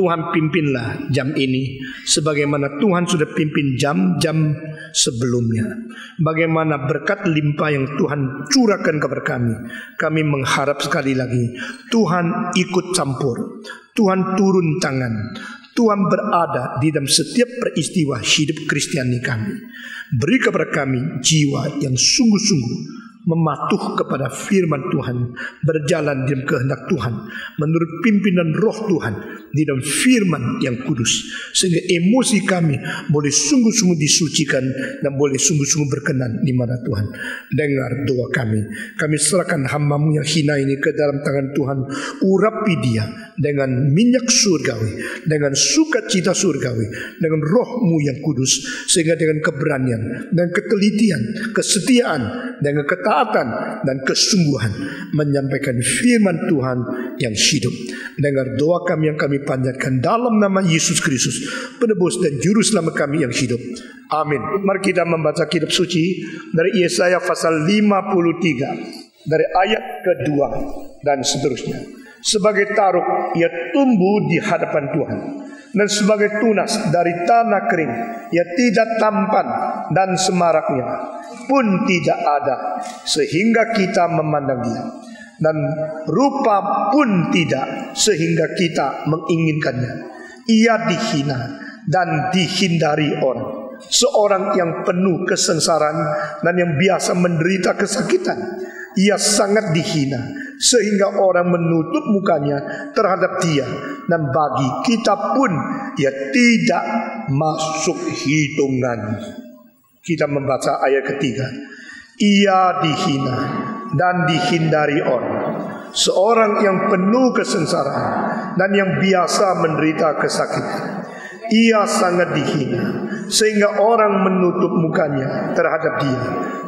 Tuhan pimpinlah jam ini sebagaimana Tuhan sudah pimpin jam-jam sebelumnya. Bagaimana berkat limpah yang Tuhan curahkan kepada kami. Kami mengharap sekali lagi Tuhan ikut campur, Tuhan turun tangan, Tuhan berada di dalam setiap peristiwa hidup Kristiani kami. Beri kepada kami jiwa yang sungguh-sungguh mematuh kepada firman Tuhan, berjalan dalam kehendak Tuhan, menurut pimpinan roh Tuhan di dalam firman yang kudus, sehingga emosi kami boleh sungguh-sungguh disucikan dan boleh sungguh-sungguh berkenan di mana Tuhan. Dengar doa kami. Kami serahkan hamba-Mu yang hina ini ke dalam tangan Tuhan. Urapi dia dengan minyak surgawi, dengan sukacita surgawi, dengan roh-Mu yang kudus, sehingga dengan keberanian dan ketelitian, kesetiaan, dengan ketaatan dan kesungguhan menyampaikan firman Tuhan yang hidup. Dengar doa kami yang kami panjatkan dalam nama Yesus Kristus, penebus dan juru selamat kami yang hidup. Amin. Mari kita membaca kitab suci dari Yesaya pasal 53 dari ayat kedua dan seterusnya. Sebagai taruk ia tumbuh di hadapan Tuhan, dan sebagai tunas dari tanah kering ia tidak tampan, dan semaraknya pun tidak ada sehingga kita memandang dia, dan rupa pun tidak sehingga kita menginginkannya. Ia dihina dan dihindari orang, seorang yang penuh kesengsaraan dan yang biasa menderita kesakitan. Ia sangat dihina sehingga orang menutup mukanya terhadap dia, dan bagi kita pun ia tidak masuk hitungan. Kita membaca ayat ketiga. Ia dihina dan dihindari orang, seorang yang penuh kesengsaraan dan yang biasa menderita kesakitan. Ia sangat dihina sehingga orang menutup mukanya terhadap dia,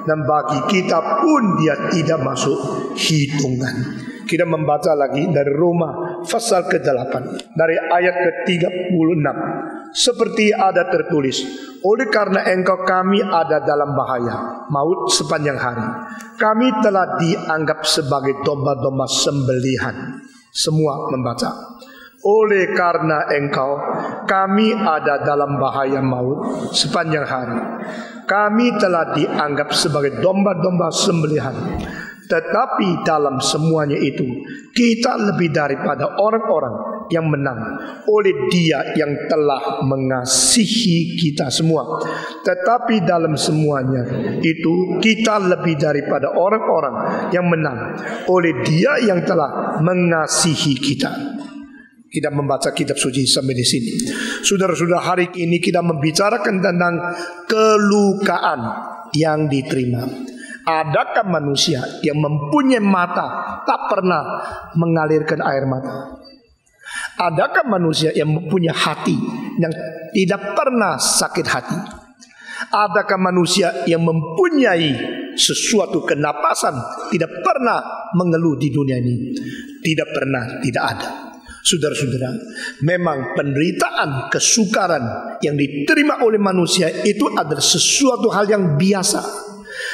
dan bagi kita pun dia tidak masuk hitungan. Kita membaca lagi dari Roma pasal ke-8 dari ayat ke-36. Seperti ada tertulis, oleh karena engkau kami ada dalam bahaya maut sepanjang hari. Kami telah dianggap sebagai domba-domba sembelihan. Semua membaca. Oleh karena engkau kami ada dalam bahaya maut sepanjang hari. Kami telah dianggap sebagai domba-domba sembelihan. Tetapi dalam semuanya itu kita lebih daripada orang-orang yang menang oleh Dia yang telah mengasihi kita semua. Tetapi dalam semuanya itu kita lebih daripada orang-orang yang menang oleh Dia yang telah mengasihi kita. Kita membaca kitab suci sampai di sini. Saudara-saudara, hari ini kita membicarakan tentang kelukaan yang diterima. Adakah manusia yang mempunyai mata tak pernah mengalirkan air mata? Adakah manusia yang mempunyai hati yang tidak pernah sakit hati? Adakah manusia yang mempunyai sesuatu kenapasan tidak pernah mengeluh di dunia ini? Tidak pernah, tidak ada. Saudara-saudara, memang penderitaan, kesukaran yang diterima oleh manusia itu adalah sesuatu hal yang biasa.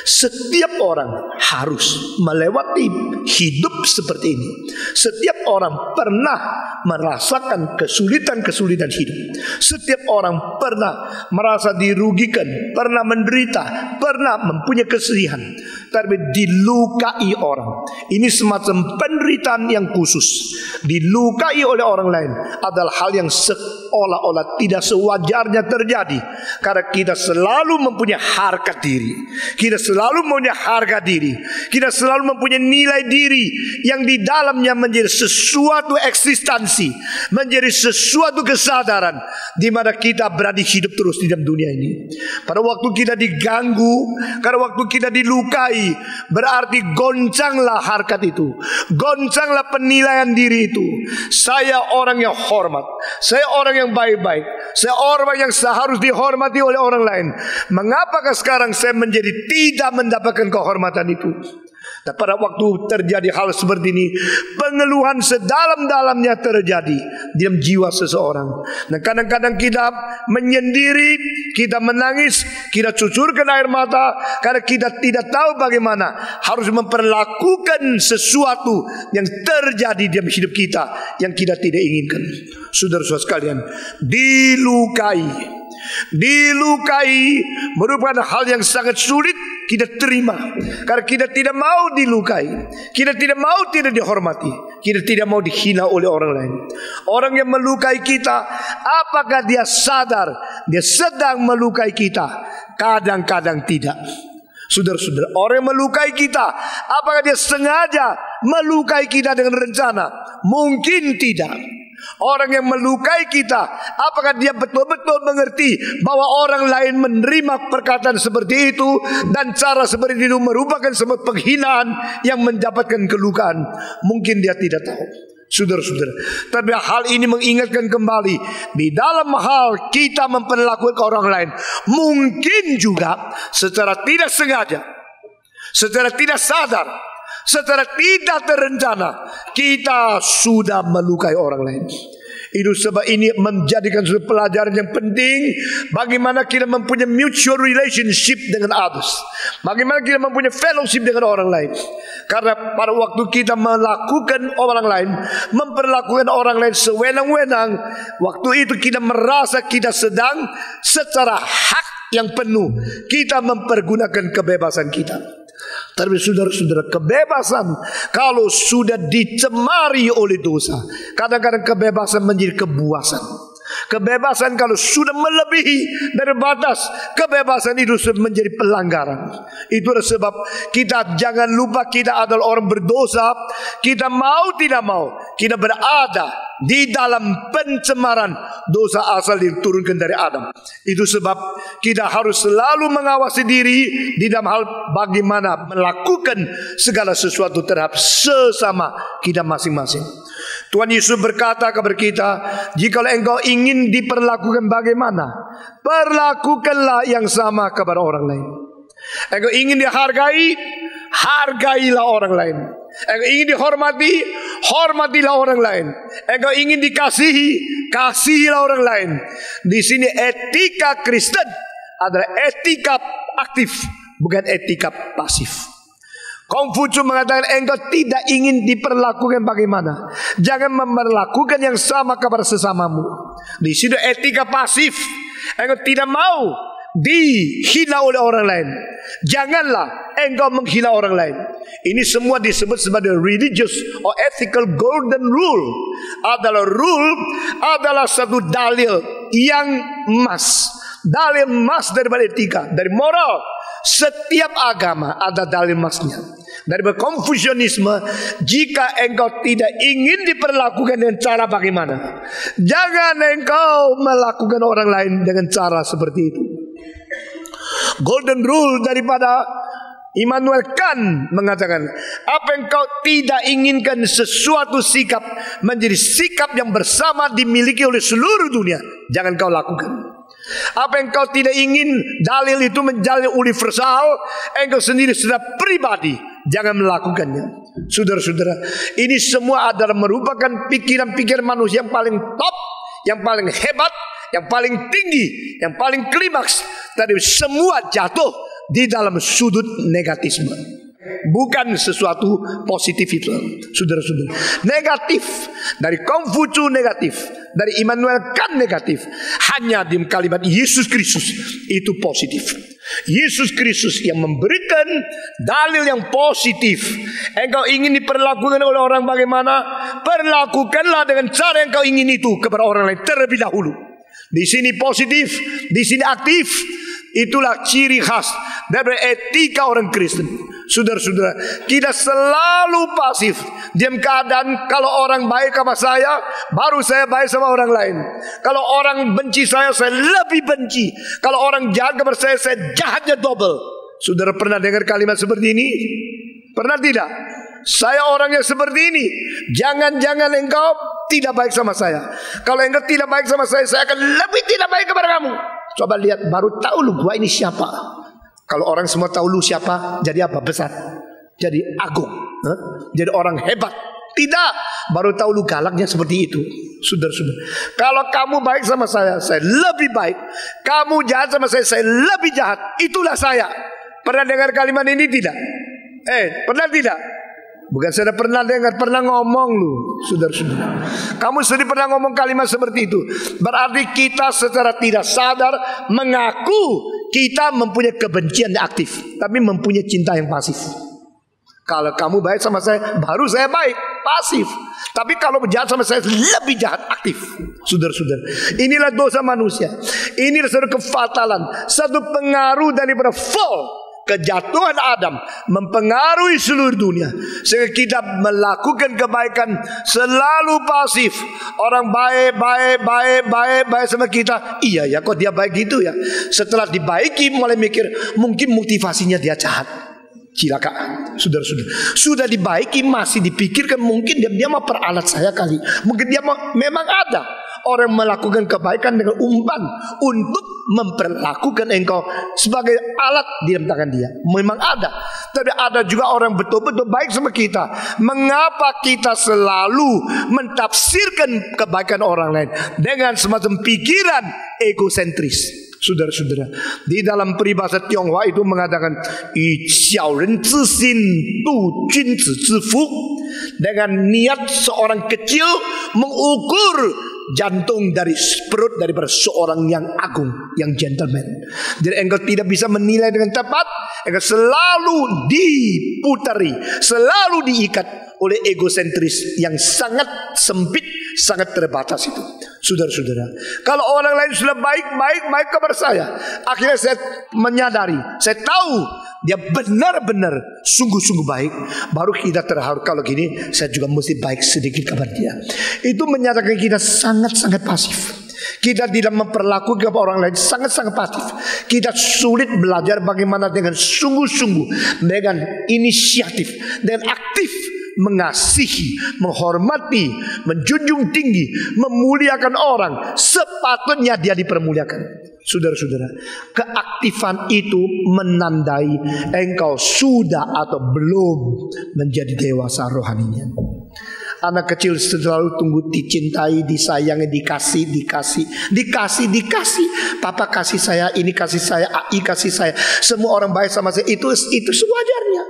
Setiap orang harus melewati hidup seperti ini. Setiap orang pernah merasakan kesulitan-kesulitan hidup. Setiap orang pernah merasa dirugikan, pernah menderita, pernah mempunyai kesedihan, tapi dilukai orang. Ini semacam penderitaan yang khusus. Dilukai oleh orang lain adalah hal yang seolah-olah tidak sewajarnya terjadi, karena kita selalu mempunyai harkat diri. Kita selalu mempunyai harga diri. Kita selalu mempunyai nilai diri yang di dalamnya menjadi sesuatu eksistensi, menjadi sesuatu kesadaran di mana kita berada hidup terus di dalam dunia ini. Pada waktu kita diganggu, pada waktu kita dilukai, berarti goncanglah harkat itu, goncanglah penilaian diri itu. Saya orang yang hormat, saya orang yang baik-baik, saya orang yang seharus dihormati oleh orang lain. Mengapakah sekarang saya menjadi tidak mendapatkan kehormatan itu? Dan pada waktu terjadi hal seperti ini, pengeluhan sedalam-dalamnya terjadi di dalam jiwa seseorang. Dan kadang-kadang kita menyendiri, kita menangis, kita cucurkan air mata karena kita tidak tahu bagaimana harus memperlakukan sesuatu yang terjadi di dalam hidup kita yang kita tidak inginkan. Saudara-saudara sekalian, dilukai merupakan hal yang sangat sulit kita terima, karena kita tidak mau dilukai, kita tidak mau tidak dihormati, kita tidak mau dihina oleh orang lain. Orang yang melukai kita, apakah dia sadar dia sedang melukai kita? Kadang-kadang tidak. Saudara-saudara, orang yang melukai kita, apakah dia sengaja melukai kita dengan rencana? Mungkin tidak. Orang yang melukai kita, apakah dia betul-betul mengerti bahwa orang lain menerima perkataan seperti itu dan cara seperti itu merupakan sebuah penghinaan yang mendapatkan kelukaan? Mungkin dia tidak tahu. Saudara-saudara, tapi hal ini mengingatkan kembali, di dalam hal kita memperlakukan orang lain, mungkin juga secara tidak sengaja, secara tidak sadar, secara tidak terencana, kita sudah melukai orang lain. Itu sebab ini menjadikan suatu pelajaran yang penting, bagaimana kita mempunyai mutual relationship dengan others, bagaimana kita mempunyai fellowship dengan orang lain. Karena pada waktu kita melakukan orang lain, memperlakukan orang lain sewenang-wenang, waktu itu kita merasa kita sedang secara hak yang penuh kita mempergunakan kebebasan kita. Tapi saudara-saudara, kebebasan kalau sudah dicemari oleh dosa, kadang-kadang kebebasan menjadi kebuasan. Kebebasan kalau sudah melebihi dari batas, kebebasan itu menjadi pelanggaran. Itulah sebab kita jangan lupa kita adalah orang berdosa. Kita mau tidak mau, kita berada di dalam pencemaran dosa asal diturunkan dari Adam. Itu sebab kita harus selalu mengawasi diri di dalam hal bagaimana melakukan segala sesuatu terhadap sesama kita masing-masing. Tuhan Yesus berkata kepada kita, jikalau engkau ingin diperlakukan bagaimana, perlakukanlah yang sama kepada orang lain. Engkau ingin dihargai, hargailah orang lain. Engkau ingin dihormati, hormatilah orang lain. Engkau ingin dikasihi, kasihilah orang lain. Di sini etika Kristen adalah etika aktif, bukan etika pasif. Konfusius mengatakan engkau tidak ingin diperlakukan bagaimana, jangan memperlakukan yang sama kepada sesamamu. Di situ etika pasif, engkau tidak mau dihina oleh orang lain, janganlah engkau menghina orang lain. Ini semua disebut sebagai religious or ethical golden rule. Adalah satu dalil yang emas, dalil emas daripada etika, dari moral. Setiap agama ada dalil emasnya. Dari Konfusianisme, jika engkau tidak ingin diperlakukan dengan cara bagaimana, jangan engkau melakukan orang lain dengan cara seperti itu. Golden rule daripada Immanuel Kant mengatakan, apa yang kau tidak inginkan sesuatu sikap menjadi sikap yang bersama dimiliki oleh seluruh dunia, jangan kau lakukan. Apa yang kau tidak ingin dalil itu menjadi universal, engkau sendiri secara pribadi jangan melakukannya. Saudara-saudara, ini semua adalah merupakan pikiran-pikiran manusia yang paling top, yang paling hebat, yang paling tinggi, yang paling klimaks. Tadi semua jatuh di dalam sudut negatisme, bukan sesuatu positif itu. Saudara-saudara, negatif dari Konfusius, negatif dari Immanuel Kant, negatif. Hanya di kalimat Yesus Kristus itu positif. Yesus Kristus yang memberikan dalil yang positif. Engkau ingin diperlakukan oleh orang bagaimana, perlakukanlah dengan cara yang kau ingin itu kepada orang lain terlebih dahulu. Di sini positif, di sini aktif. Itulah ciri khas dari etika orang Kristen. Saudara-saudara, kita selalu pasif. Dalam keadaan kalau orang baik sama saya, baru saya baik sama orang lain. Kalau orang benci saya lebih benci. Kalau orang jahat kepada saya jahatnya double. Saudara pernah dengar kalimat seperti ini? Pernah tidak? Saya orang yang seperti ini. Jangan-jangan engkau tidak baik sama saya. Kalau engkau tidak baik sama saya akan lebih tidak baik kepada kamu. Coba lihat, baru tahu lu gua ini siapa. Kalau orang semua tahu lu siapa, jadi apa? Besar. jadi agung, jadi orang hebat. Tidak, baru tahu lu galaknya seperti itu. Saudara-saudara, kalau kamu baik sama saya lebih baik. Kamu jahat sama saya lebih jahat. Itulah saya. Pernah dengar kalimat ini tidak? Pernah tidak? Bukan saya pernah dengar, pernah ngomong lu, saudara-saudara. Kamu sendiri pernah ngomong kalimat seperti itu. Berarti kita secara tidak sadar mengaku kita mempunyai kebencian yang aktif, tapi mempunyai cinta yang pasif. Kalau kamu baik sama saya, baru saya baik, pasif. Tapi kalau jahat sama saya, lebih jahat, aktif. Saudara-saudara, inilah dosa manusia. Inilah satu kefatalan, satu pengaruh daripada fall, kejatuhan Adam mempengaruhi seluruh dunia, sehingga kita melakukan kebaikan selalu pasif. Orang baik sama kita. Iya ya, kok dia baik gitu ya. Setelah dibaiki mulai mikir, mungkin motivasinya dia jahat. Cilakaan, saudara-saudara. Sudah dibaiki masih dipikirkan mungkin dia mau peralat saya kali. Mungkin dia memang ada orang melakukan kebaikan dengan umpan untuk memperlakukan engkau sebagai alat di dalam tangan dia. Memang ada. Tapi ada juga orang betul-betul baik sama kita. Mengapa kita selalu mentafsirkan kebaikan orang lain dengan semacam pikiran egosentris? Saudara-saudara, di dalam peribahasa Tionghoa itu mengatakan dengan niat seorang kecil mengukur jantung dari perut daripada seorang yang agung, yang gentleman. Jadi engkau tidak bisa menilai dengan tepat. Engkau selalu diputari, selalu diikat oleh egosentris yang sangat sempit, sangat terbatas itu. Saudara-saudara, kalau orang lain sudah baik kepada saya, akhirnya saya menyadari, saya tahu dia benar-benar sungguh-sungguh baik, baru kita terharu. Kalau gini, saya juga mesti baik sedikit kepada dia. Itu menyatakan kita sangat-sangat pasif. Kita tidak memperlakukan orang lain sangat-sangat pasif. Kita sulit belajar bagaimana dengan sungguh-sungguh, dengan inisiatif, dengan aktif mengasihi, menghormati, menjunjung tinggi, memuliakan orang sepatutnya dia dipermuliakan. Saudara-saudara, keaktifan itu menandai engkau sudah atau belum menjadi dewasa rohaninya. Anak kecil selalu tunggu dicintai, disayangi, dikasih. Papa kasih saya, ini kasih saya, AI kasih saya. Semua orang baik sama saya, itu sewajarnya.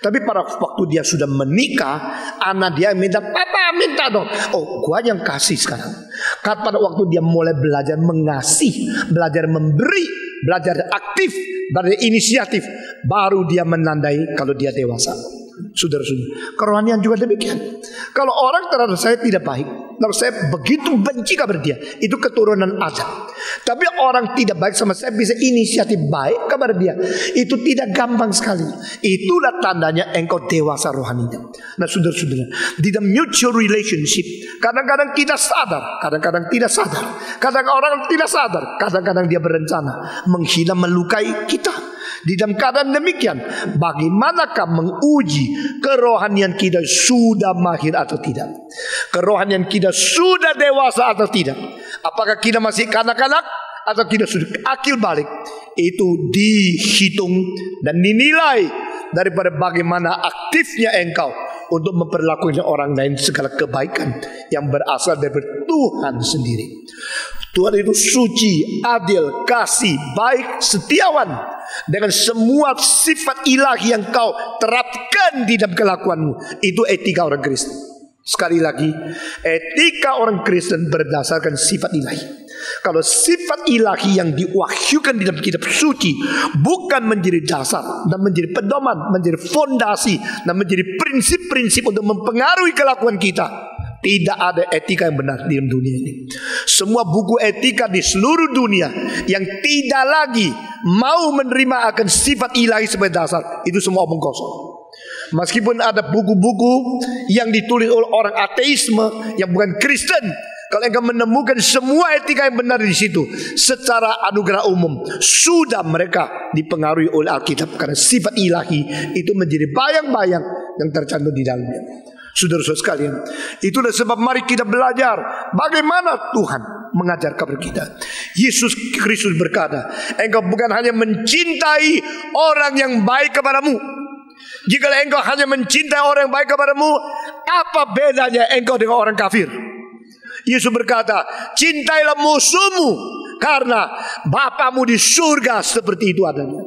Tapi pada waktu dia sudah menikah, anak dia minta, papa minta dong. Oh, gua yang kasih sekarang. Karena pada waktu dia mulai belajar mengasihi, belajar memberi, belajar aktif, belajar inisiatif, baru dia menandai kalau dia dewasa. Saudara-saudara, kerohanian juga demikian. Kalau orang terhadap saya tidak baik, lalu saya begitu benci kepada dia, itu keturunan Adam. Tapi orang tidak baik sama saya bisa inisiatif baik kepada dia, itu tidak gampang sekali. Itulah tandanya engkau dewasa rohaninya. Nah, saudara-saudara, di dalam mutual relationship, kadang-kadang kita sadar, kadang-kadang tidak sadar. Kadang orang tidak sadar, kadang-kadang dia berencana menghina, melukai kita. Di dalam keadaan demikian, bagaimanakah menguji kerohanian kita sudah mahir atau tidak? Kerohanian kita sudah dewasa atau tidak? Apakah kita masih kanak-kanak atau kita sudah akil balik? Itu dihitung dan dinilai daripada bagaimana aktifnya engkau untuk memperlakukan orang lain segala kebaikan yang berasal dari Tuhan sendiri. Tuhan itu suci, adil, kasih, baik, setiawan, dengan semua sifat ilahi yang kau terapkan di dalam kelakuanmu. Itu etika orang Kristen. Sekali lagi, etika orang Kristen berdasarkan sifat ilahi. Kalau sifat ilahi yang diwahyukan di dalam kitab suci bukan menjadi dasar dan menjadi pedoman, menjadi fondasi dan menjadi prinsip-prinsip untuk mempengaruhi kelakuan kita, tidak ada etika yang benar di dalam dunia ini. Semua buku etika di seluruh dunia yang tidak lagi mau menerima akan sifat ilahi sebagai dasar, itu semua omong kosong. Meskipun ada buku-buku yang ditulis oleh orang ateisme yang bukan Kristen, kalau engkau menemukan semua etika yang benar di situ, secara anugerah umum sudah mereka dipengaruhi oleh Alkitab, karena sifat ilahi itu menjadi bayang-bayang yang tercantum di dalamnya. Saudara-saudara sekalian, itulah sebab mari kita belajar bagaimana Tuhan mengajar kepada kita. Yesus Kristus berkata, engkau bukan hanya mencintai orang yang baik kepadamu, Jika engkau hanya mencintai orang yang baik kepadamu, apa bedanya engkau dengan orang kafir? Yesus berkata, cintailah musuhmu, karena Bapamu di surga seperti itu adanya.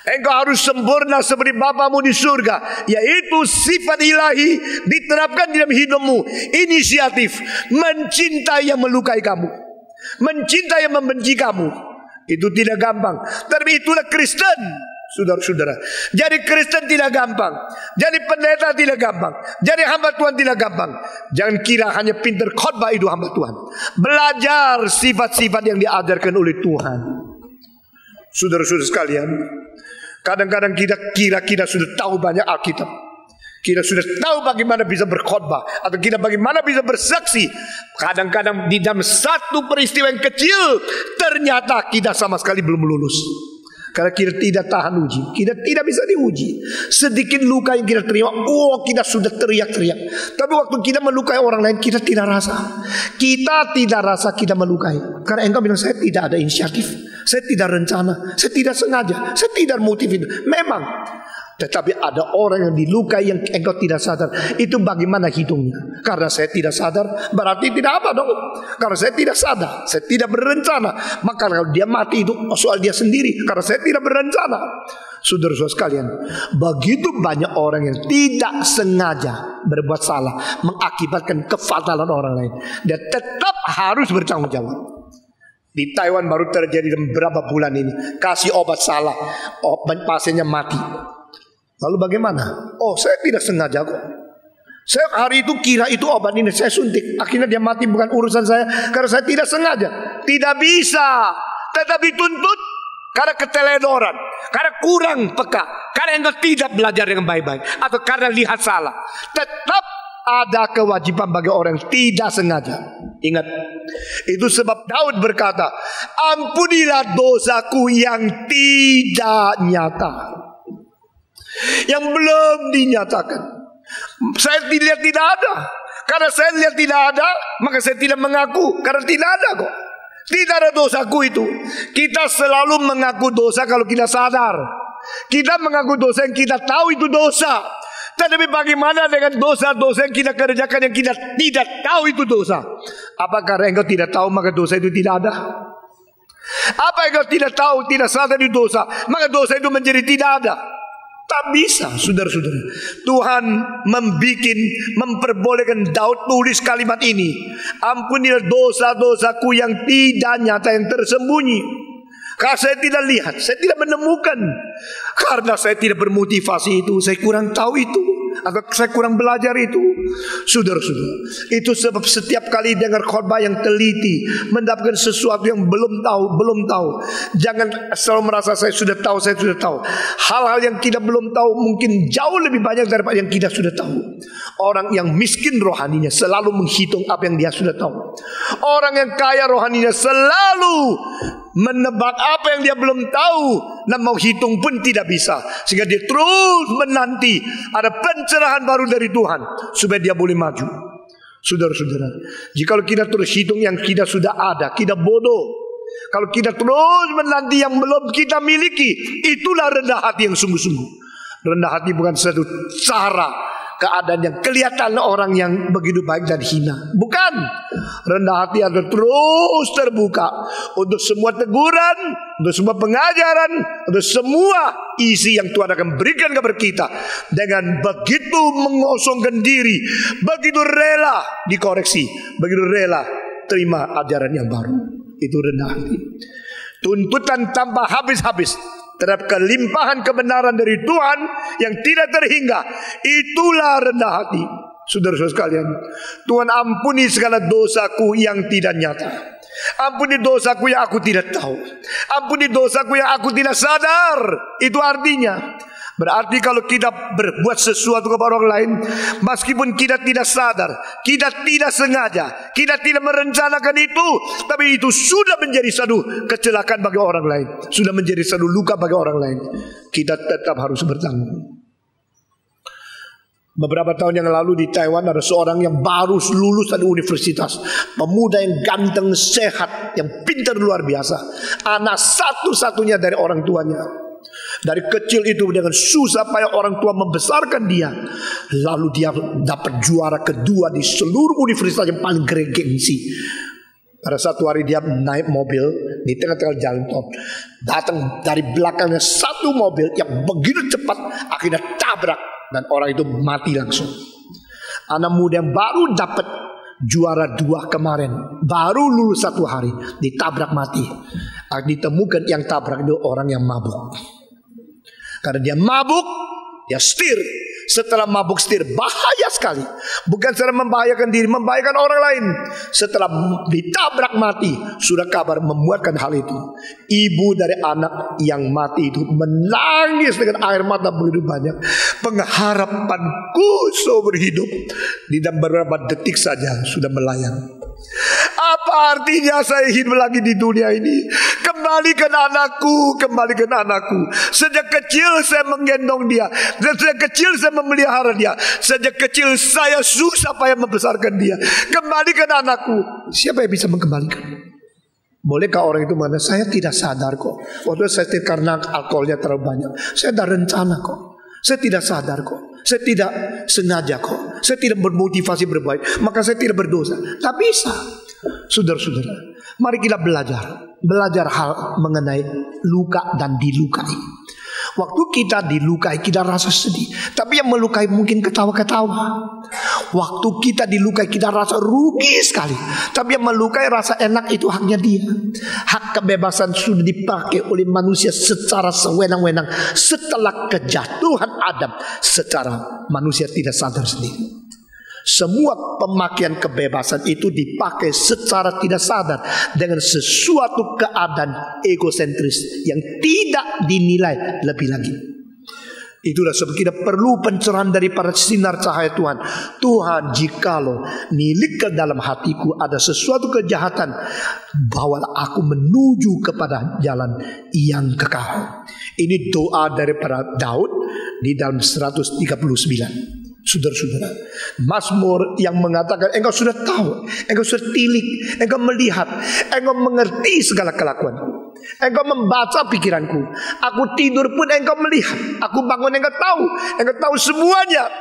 Engkau harus sempurna seperti Bapamu di surga, yaitu sifat ilahi diterapkan dalam hidupmu. Inisiatif mencintai yang melukai kamu, mencintai yang membenci kamu. Itu tidak gampang, tapi itulah Kristen, saudara-saudara. Jadi Kristen tidak gampang, jadi pendeta tidak gampang, jadi hamba Tuhan tidak gampang. Jangan kira hanya pintar khotbah itu hamba Tuhan. Belajar sifat-sifat yang diajarkan oleh Tuhan. Saudara-saudara sekalian, kadang-kadang kita kira kita sudah tahu banyak Alkitab, kita sudah tahu bagaimana bisa berkhotbah, atau kita bagaimana bisa bersaksi. Kadang-kadang di dalam satu peristiwa yang kecil, ternyata kita sama sekali belum lulus. Karena kita tidak tahan uji, kita tidak bisa diuji. Sedikit luka yang kita terima, kita sudah teriak-teriak. Tapi waktu kita melukai orang lain, kita tidak rasa. Kita tidak rasa kita melukai. Karena engkau bilang, saya tidak ada inisiatif, saya tidak rencana, saya tidak sengaja, saya tidak motif itu. Memang. Tetapi ada orang yang dilukai yang engkau tidak sadar. Itu bagaimana hitungnya? Karena saya tidak sadar, berarti tidak apa dong? Karena saya tidak sadar, saya tidak berencana. Maka kalau dia mati itu soal dia sendiri, karena saya tidak berencana. Saudara-saudara sekalian, begitu banyak orang yang tidak sengaja berbuat salah, mengakibatkan kefatalan orang lain. Dia tetap harus bertanggung jawab. Di Taiwan baru terjadi dalam beberapa bulan ini, kasih obat salah, pasiennya mati. Lalu bagaimana? Saya tidak sengaja kok. Saya hari itu kira itu obat ini saya suntik. Akhirnya dia mati, bukan urusan saya, karena saya tidak sengaja. Tidak bisa. Tetapi tuntut karena keteledoran, karena kurang peka, karena engkau tidak belajar dengan baik-baik, atau karena lihat salah. Tetap ada kewajiban bagi orang yang tidak sengaja. Ingat, itu sebab Daud berkata, ampunilah dosaku yang tidak nyata, yang belum dinyatakan. Saya lihat tidak ada. Karena saya lihat tidak ada, maka saya tidak mengaku. Karena tidak ada kok. Tidak ada dosaku itu. Kita selalu mengaku dosa kalau kita sadar. Kita mengaku dosa yang kita tahu itu dosa. Tetapi bagaimana dengan dosa-dosa yang kita kerjakan yang kita tidak tahu itu dosa? Apakah engkau tidak tahu maka dosa itu tidak ada? Apa engkau tidak tahu, tidak sadar itu dosa, maka dosa itu menjadi tidak ada? Tak bisa, saudara-saudara. Tuhan memperbolehkan Daud tulis kalimat ini. Ampunilah dosa-dosaku yang tidak nyata, yang tersembunyi. Karena saya tidak lihat, saya tidak menemukan. Karena saya tidak bermotivasi itu, saya kurang tahu itu, atau saya kurang belajar itu. Saudara-saudara, itu sebab setiap kali dengar khotbah yang teliti, mendapatkan sesuatu yang belum tahu. Jangan selalu merasa saya sudah tahu. Hal-hal yang kita belum tahu mungkin jauh lebih banyak daripada yang kita sudah tahu. Orang yang miskin rohaninya selalu menghitung apa yang dia sudah tahu. Orang yang kaya rohaninya selalu menebak apa yang dia belum tahu, dan mau hitung pun tidak bisa. Sehingga dia terus menanti ada pencerahan baru dari Tuhan supaya dia boleh maju. Saudara-saudara, jika kita terus hitung yang kita sudah ada, kita bodoh. Kalau kita terus menanti yang belum kita miliki, itulah rendah hati yang sungguh-sungguh. Rendah hati bukan satu cara keadaan yang kelihatan orang yang begitu baik dan hina. Bukan. Rendah hati adalah terus terbuka untuk semua teguran, untuk semua pengajaran, untuk semua isi yang Tuhan akan berikan kepada kita. Dengan begitu mengosongkan diri, begitu rela dikoreksi, begitu rela terima ajaran yang baru. Itu rendah hati. Tuntutan tanpa habis-habis terhadap kelimpahan kebenaran dari Tuhan yang tidak terhingga, itulah rendah hati. Saudara-saudara sekalian, Tuhan ampuni segala dosaku yang tidak nyata. Ampuni dosaku yang aku tidak tahu. Ampuni dosaku yang aku tidak sadar. Itu artinya, berarti kalau kita berbuat sesuatu kepada orang lain, meskipun kita tidak sadar, kita tidak sengaja, kita tidak merencanakan itu, tapi itu sudah menjadi satu kecelakaan bagi orang lain, sudah menjadi satu luka bagi orang lain, kita tetap harus bertanggung. Beberapa tahun yang lalu di Taiwan ada seorang yang baru lulus dari universitas, pemuda yang ganteng, sehat, yang pintar luar biasa, anak satu-satunya dari orang tuanya. Dari kecil itu dengan susah payah orang tua membesarkan dia. Lalu dia dapat juara kedua di seluruh universitas yang paling bergengsi. Pada satu hari dia naik mobil di tengah-tengah jalan tol. Datang dari belakangnya satu mobil yang begitu cepat, akhirnya tabrak dan orang itu mati langsung. Anak muda yang baru dapat juara 2 kemarin, baru lulus 1 hari, ditabrak mati. Ditemukan yang tabrak itu orang yang mabuk. Karena dia mabuk, dia setir. Setelah mabuk setir, bahaya sekali. Bukan secara membahayakan diri, membahayakan orang lain. Setelah ditabrak mati, sudah kabar memuatkan hal itu. Ibu dari anak yang mati itu menangis dengan air mata begitu banyak. Pengharapanku seumur hidup di dalam beberapa detik saja sudah melayang. Apa artinya saya hidup lagi di dunia ini? Kembalikan anakku, kembalikan anakku. Sejak kecil saya menggendong dia, sejak kecil saya memelihara dia, sejak kecil saya susah payah membesarkan dia. Kembalikan anakku. Siapa yang bisa mengembalikan? Bolehkah orang itu mana? Saya tidak sadar kok. Waktu saya karena alkoholnya terlalu banyak. Saya ada rencana kok. Saya tidak sadar kok. Saya tidak sengaja kok. Saya tidak bermotivasi berbaik, maka saya tidak berdosa. Tak bisa. Saudara-saudara, mari kita belajar hal mengenai luka dan dilukai. Waktu kita dilukai, kita rasa sedih. Tapi yang melukai mungkin ketawa-ketawa. Waktu kita dilukai, kita rasa rugi sekali. Tapi yang melukai rasa enak itu haknya dia. Hak kebebasan sudah dipakai oleh manusia secara sewenang-wenang setelah kejatuhan Adam. Secara manusia tidak sadar sendiri. Semua pemakaian kebebasan itu dipakai secara tidak sadar dengan sesuatu keadaan egosentris yang tidak dinilai lebih lagi. Itulah sebab kita perlu pencerahan daripada sinar cahaya Tuhan. Tuhan, jikalau nilik ke dalam hatiku ada sesuatu kejahatan, bawalah aku menuju kepada jalan yang kekal. Ini doa daripada Daud di dalam 139. Saudara-saudara, Mazmur yang mengatakan engkau sudah tahu, engkau sudah tilik, engkau melihat, engkau mengerti segala kelakuanku, engkau membaca pikiranku, aku tidur pun engkau melihat, aku bangun engkau tahu semuanya.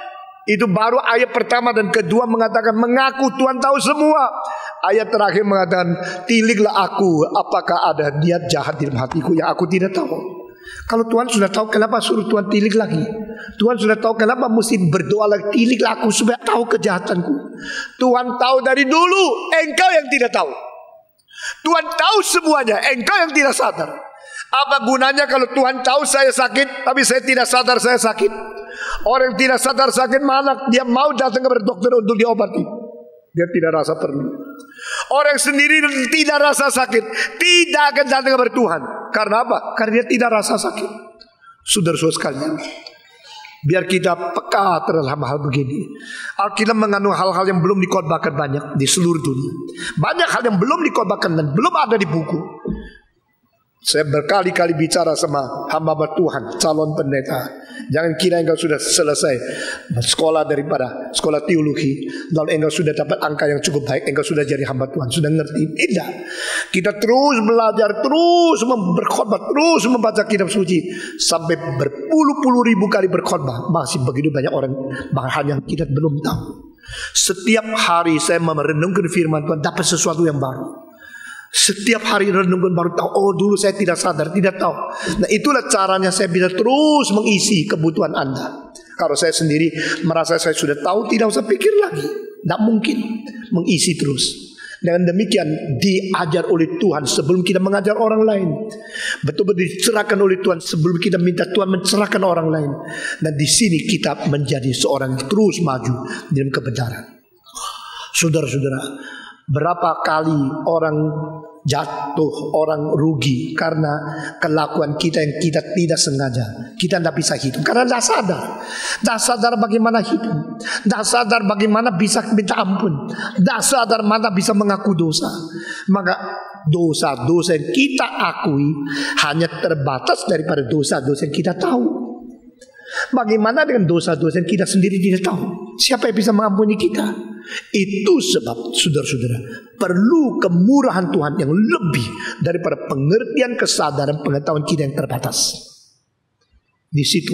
Itu baru ayat pertama dan kedua mengatakan mengaku Tuhan tahu semua. Ayat terakhir mengatakan tiliklah aku, apakah ada niat jahat di dalam hatiku yang aku tidak tahu. Kalau Tuhan sudah tahu, kenapa suruh Tuhan tilik lagi? Tuhan sudah tahu, kenapa mesti berdoa lagi? Tiliklah aku supaya tahu kejahatanku. Tuhan tahu dari dulu, engkau yang tidak tahu. Tuhan tahu semuanya, engkau yang tidak sadar. Apa gunanya kalau Tuhan tahu saya sakit, tapi saya tidak sadar saya sakit? Orang yang tidak sadar sakit mana dia mau datang ke dokter untuk diobati? Dia tidak rasa perlu. Orang sendiri tidak rasa sakit tidak akan datang kepada Tuhan. Karena apa? Karena dia tidak rasa sakit. Saudara-saudara sekalian, biar kita peka terhadap hal begini. Alkitab mengandung hal-hal yang belum dikhotbahkan banyak di seluruh dunia. Banyak hal yang belum dikhotbahkan dan belum ada di buku. Saya berkali-kali bicara sama hamba Tuhan, calon pendeta. Jangan kira engkau sudah selesai sekolah daripada sekolah teologi, lalu engkau sudah dapat angka yang cukup baik, engkau sudah jadi hamba Tuhan, sudah ngerti. Tidak. Kita terus belajar, terus berkhotbah, terus membaca kitab suci sampai berpuluh-puluh ribu kali berkhotbah. Masih begitu banyak orang bahkan yang kita belum tahu. Setiap hari saya merenungkan firman Tuhan, dapat sesuatu yang baru. Setiap hari renungan baru tahu, oh dulu saya tidak sadar, tidak tahu. Nah itulah caranya saya bisa terus mengisi kebutuhan Anda. Kalau saya sendiri merasa saya sudah tahu, tidak usah pikir lagi. Tidak mungkin mengisi terus. Dengan demikian diajar oleh Tuhan sebelum kita mengajar orang lain. Betul-betul dicerahkan oleh Tuhan sebelum kita minta Tuhan mencerahkan orang lain. Dan di sini kita menjadi seorang yang terus maju dalam kebenaran. Saudara-saudara, berapa kali orang jatuh, orang rugi karena kelakuan kita yang kita tidak sengaja. Kita tidak bisa hidup karena tidak sadar. Tidak sadar bagaimana hidup, tidak sadar bagaimana bisa minta ampun, tidak sadar mana bisa mengaku dosa. Maka dosa-dosa yang kita akui hanya terbatas daripada dosa-dosa yang kita tahu. Bagaimana dengan dosa-dosa yang kita sendiri tidak tahu? Siapa yang bisa mengampuni kita? Itu sebab saudara-saudara perlu kemurahan Tuhan yang lebih daripada pengertian, kesadaran, pengetahuan kita yang terbatas. Di situ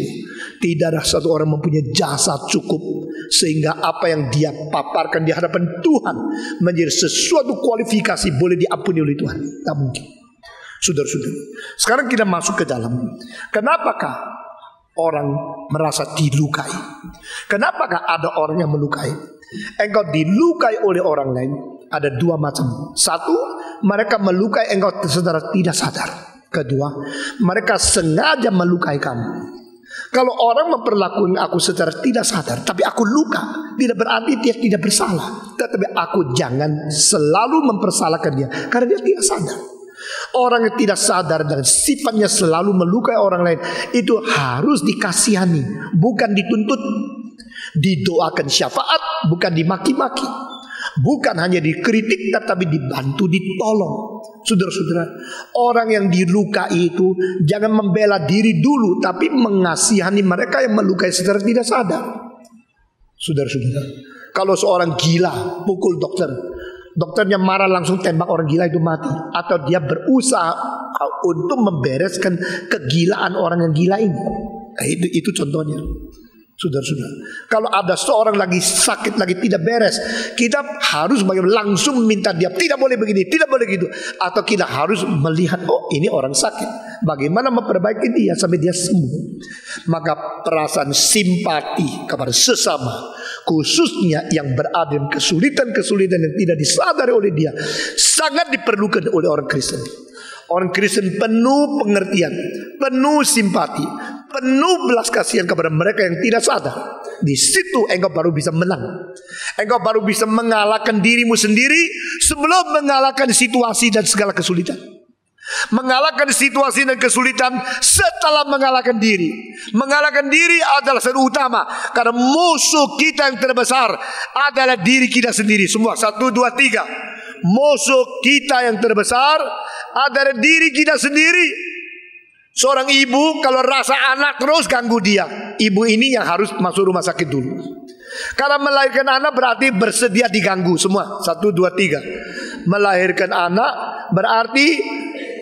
tidak ada satu orang mempunyai jasa cukup sehingga apa yang dia paparkan di hadapan Tuhan menjadi sesuatu kualifikasi boleh diampuni oleh Tuhan. Tak mungkin. Saudara-saudara, sekarang kita masuk ke dalam. Kenapakah orang merasa dilukai? Kenapakah ada orang yang melukai? Engkau dilukai oleh orang lain ada dua macam. Satu, mereka melukai engkau secara tidak sadar. Kedua, mereka sengaja melukai kamu. Kalau orang memperlakukan aku secara tidak sadar, tapi aku luka, tidak berarti dia tidak bersalah. Tetapi aku jangan selalu mempersalahkan dia, karena dia tidak sadar. Orang yang tidak sadar dan sifatnya selalu melukai orang lain, itu harus dikasihani, bukan dituntut. Didoakan syafaat, bukan dimaki-maki. Bukan hanya dikritik, tetapi dibantu, ditolong. Saudara-saudara, orang yang dilukai itu jangan membela diri dulu, tapi mengasihani mereka yang melukai secara tidak sadar. Saudara-saudara, kalau seorang gila pukul dokter, dokternya marah langsung tembak orang gila itu mati. Atau dia berusaha untuk membereskan kegilaan orang yang gila ini. Nah, itu contohnya. Saudara-saudara, kalau ada seorang lagi sakit, lagi tidak beres, kita harus langsung minta dia, tidak boleh begini, tidak boleh gitu. Atau kita harus melihat, oh ini orang sakit, bagaimana memperbaiki dia sampai dia sembuh. Maka perasaan simpati kepada sesama, khususnya yang berada dalam kesulitan-kesulitan yang tidak disadari oleh dia, sangat diperlukan oleh orang Kristen. Orang Kristen penuh pengertian, penuh simpati, penuh belas kasihan kepada mereka yang tidak sadar. Di situ engkau baru bisa menang. Engkau baru bisa mengalahkan dirimu sendiri sebelum mengalahkan situasi dan segala kesulitan. Mengalahkan situasi dan kesulitan setelah mengalahkan diri. Mengalahkan diri adalah yang utama, karena musuh kita yang terbesar adalah diri kita sendiri. Semua 1, 2, 3. Musuh kita yang terbesar adalah diri kita sendiri. Seorang ibu kalau rasa anak terus ganggu dia, ibu ini yang harus masuk rumah sakit dulu. Karena melahirkan anak berarti bersedia diganggu. Semua 1, 2, 3. Melahirkan anak berarti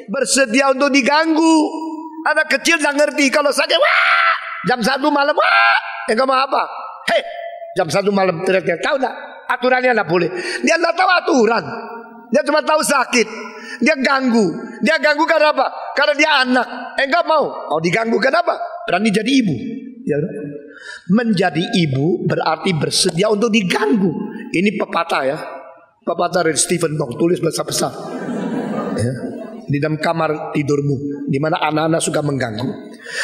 bersedia untuk diganggu. Anak kecil tak ngerti. Kalau sakit, wah, jam 1 malam, wah, enggak mau apa? Hei, jam 1 malam teriak-teriak. Tahu tak? Aturannya tidak boleh. Dia tidak tahu aturan. Dia cuma tahu sakit. Dia ganggu. Dia ganggu karena apa? Karena dia anak. Enggak mau. Oh, diganggu kenapa? Berani jadi ibu. Ya, menjadi ibu berarti bersedia untuk diganggu. Ini pepatah ya. Pepatah dari Stephen Dong. Tulis besar-besar. Ya. Di dalam kamar tidurmu, di mana anak-anak suka mengganggu.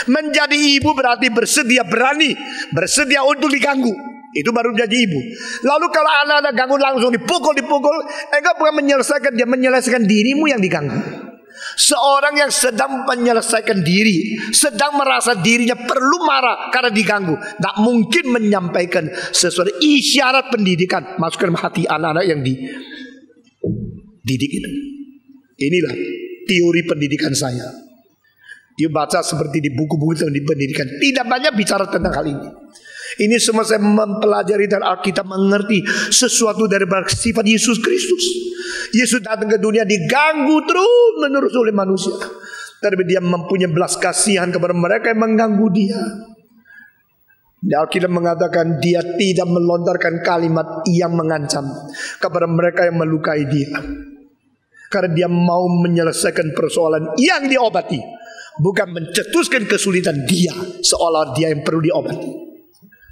Menjadi ibu berarti bersedia, berani, bersedia untuk diganggu. Itu baru jadi ibu. Lalu kalau anak-anak ganggu langsung dipukul, enggak bukan menyelesaikan, dia menyelesaikan dirimu yang diganggu. Seorang yang sedang menyelesaikan diri, sedang merasa dirinya perlu marah karena diganggu, tak mungkin menyampaikan sesuatu isyarat pendidikan masuk ke hati anak-anak yang dididik itu. Inilah teori pendidikan saya. Dia baca seperti di buku-buku di pendidikan, tidak banyak bicara tentang hal ini. Ini semua saya mempelajari dari Alkitab, mengerti sesuatu dari sifat Yesus Kristus. Yesus datang ke dunia diganggu terus menerus oleh manusia, tapi dia mempunyai belas kasihan kepada mereka yang mengganggu dia. Di Alkitab mengatakan dia tidak melontarkan kalimat yang mengancam kepada mereka yang melukai dia, karena dia mau menyelesaikan persoalan yang diobati, bukan mencetuskan kesulitan dia seolah dia yang perlu diobati.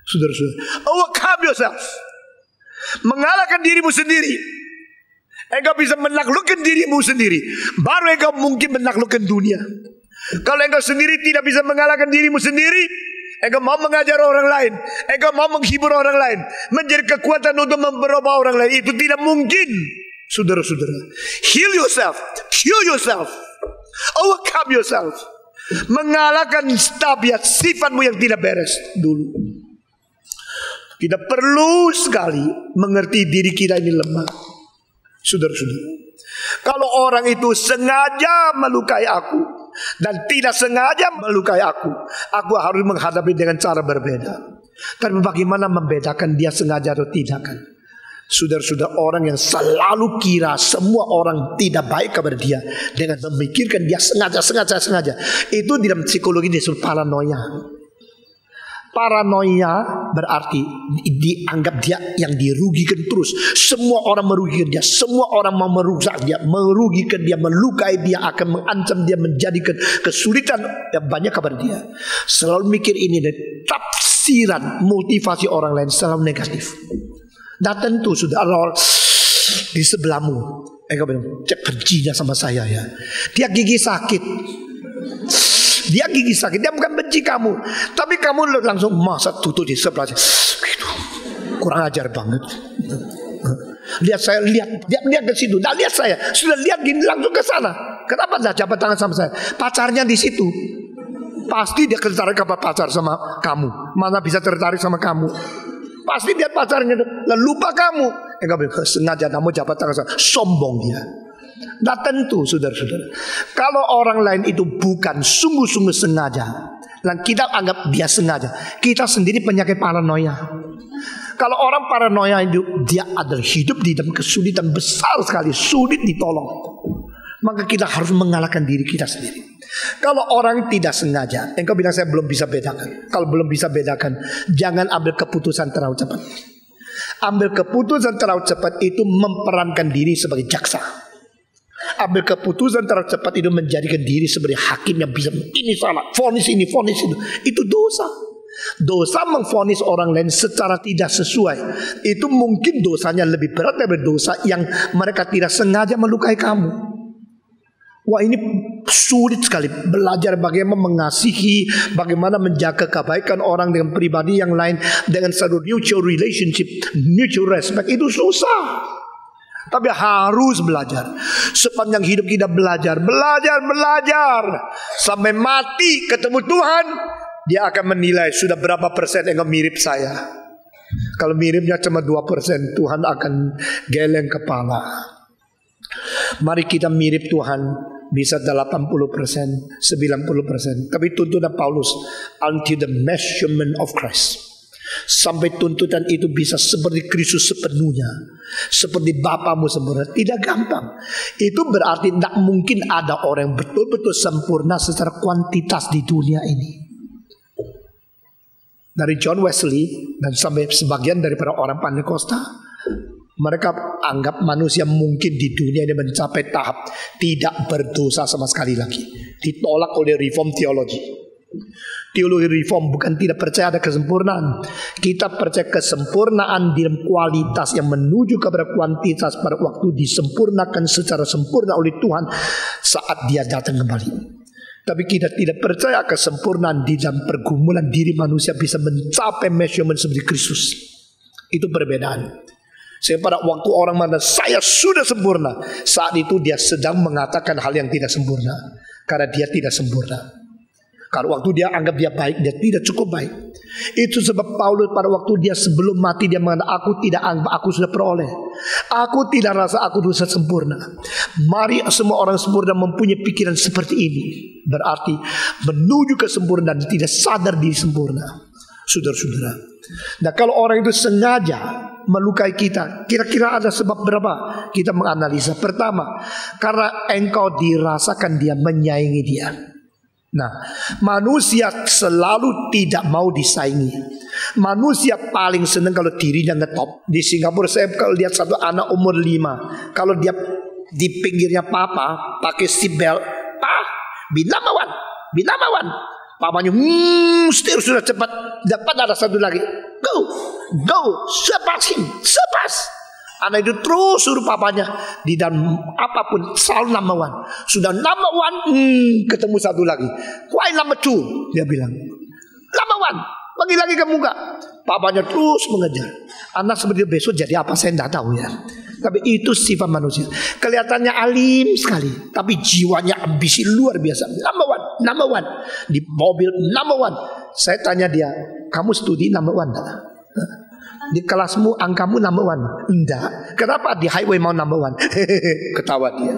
Saudara-saudara, overcome yourself. Mengalahkan dirimu sendiri. Engkau bisa menaklukkan dirimu sendiri, baru engkau mungkin menaklukkan dunia. Kalau engkau sendiri tidak bisa mengalahkan dirimu sendiri, engkau mau mengajar orang lain, engkau mau menghibur orang lain, menjadi kekuatan untuk memberubah orang lain, itu tidak mungkin. Saudara-saudara, heal yourself, cure yourself, overcome yourself. Mengalahkan tabiat sifatmu yang tidak beres dulu. Kita perlu sekali mengerti diri kita ini lemah. Saudara-saudara, kalau orang itu sengaja melukai aku dan tidak sengaja melukai aku harus menghadapi dengan cara berbeda. Tapi bagaimana membedakan dia sengaja atau tidak kan? Saudara-saudara, orang yang selalu kira semua orang tidak baik kepada dia dengan memikirkan dia sengaja. Itu di dalam psikologi disebut paranoia. Paranoia berarti dianggap dia yang dirugikan terus. Semua orang merugikan dia. Semua orang mau merusak dia, merugikan dia, melukai dia, akan mengancam dia, menjadikan kesulitan yang banyak kepada dia. Selalu mikir ini, dan tafsiran motivasi orang lain selalu negatif. Dan tentu sudah Allah di sebelahmu, engkau bilang, cek bencinya sama saya ya. Dia gigi sakit. Dia bukan benci kamu, tapi kamu langsung masa tutup di sebelahnya. Kurang ajar banget. Lihat saya, lihat ke situ. Nah, lihat saya, sudah lihat gini langsung ke sana. Kenapa tidak jabat tangan sama saya? Pacarnya di situ. Pasti dia tertarik sama pacar sama kamu. Mana bisa tertarik sama kamu? Pasti dia pacarnya, lalu lupa kamu. Enggak boleh sengaja kamu jabat tangan sama. Sombong dia. Nah tentu saudara-saudara, kalau orang lain itu bukan sungguh-sungguh sengaja, dan kita anggap dia sengaja, kita sendiri penyakit paranoia. Kalau orang paranoia itu, dia adalah hidup di dalam kesulitan besar sekali, sulit ditolong. Maka kita harus mengalahkan diri kita sendiri. Kalau orang tidak sengaja, engkau bilang saya belum bisa bedakan. Kalau belum bisa bedakan, jangan ambil keputusan terlalu cepat. Ambil keputusan terlalu cepat itu memperankan diri sebagai jaksa. Ambil keputusan terlalu cepat itu menjadikan diri sebagai hakim yang bisa ini salah, vonis ini, vonis itu. Itu dosa. Dosa memvonis orang lain secara tidak sesuai. Itu mungkin dosanya lebih berat daripada dosa yang mereka tidak sengaja melukai kamu. Wah, ini sulit sekali belajar bagaimana mengasihi, bagaimana menjaga kebaikan orang dengan pribadi yang lain dengan satu mutual relationship, mutual respect. Itu susah. Tapi harus belajar. Sepanjang hidup kita belajar sampai mati ketemu Tuhan, dia akan menilai sudah berapa persen engkau mirip saya. Kalau miripnya cuma 2%, Tuhan akan geleng kepala. Mari kita mirip Tuhan bisa 80%, 90%. Tapi tuntutan Paulus, until the measurement of Christ. Sampai tuntutan itu bisa seperti Kristus sepenuhnya, seperti Bapamu sempurna. Tidak gampang. Itu berarti tidak mungkin ada orang yang betul-betul sempurna secara kuantitas di dunia ini. Dari John Wesley dan sampai sebagian daripada orang Pentakosta, mereka anggap manusia mungkin di dunia ini mencapai tahap tidak berdosa sama sekali lagi. Ditolak oleh reform teologi. Teologi reform bukan tidak percaya ada kesempurnaan. Kita percaya kesempurnaan dalam kualitas yang menuju kepada kuantitas pada waktu disempurnakan secara sempurna oleh Tuhan saat dia datang kembali. Tapi kita tidak percaya kesempurnaan di dalam pergumulan diri manusia bisa mencapai measurement seperti Kristus. Itu perbedaan. Sehingga pada waktu orang mana saya sudah sempurna, saat itu dia sedang mengatakan hal yang tidak sempurna, karena dia tidak sempurna. Kalau waktu dia anggap dia baik, dia tidak cukup baik. Itu sebab Paulus pada waktu dia sebelum mati dia mengatakan, aku tidak anggap aku sudah peroleh. Aku tidak rasa aku sudah sempurna. Mari semua orang sempurna mempunyai pikiran seperti ini. Berarti menuju kesempurnaan tidak sadar diri sempurna. Saudara-saudara. Nah kalau orang itu sengaja melukai kita, kira-kira ada sebab berapa? Kita menganalisa. Pertama, karena engkau dirasakan dia menyayangi dia. Nah, manusia selalu tidak mau disaingi. Manusia paling senang kalau dirinya ngetop. Di Singapura saya kalau lihat satu anak umur 5, kalau dia di pinggirnya papa pakai seatbelt, binamawan. Papanya setir sudah cepat. Dapat ada satu lagi. Go, sepas. Anak itu terus suruh papanya di dalam apapun selalu number 1. Sudah number 1, ketemu satu lagi. Why number 2? Dia bilang number 1. Bagi lagi ke muka. Papanya terus mengejar. Anak seperti besok jadi apa saya tidak tahu ya. Tapi itu sifat manusia. Kelihatannya alim sekali, tapi jiwanya ambisi luar biasa. Number 1. Di mobil number 1. Saya tanya dia, kamu studi number 1 enggak? Di kelasmu angkamu number 1? Enggak. Kenapa di highway mau number 1? Ketawa dia.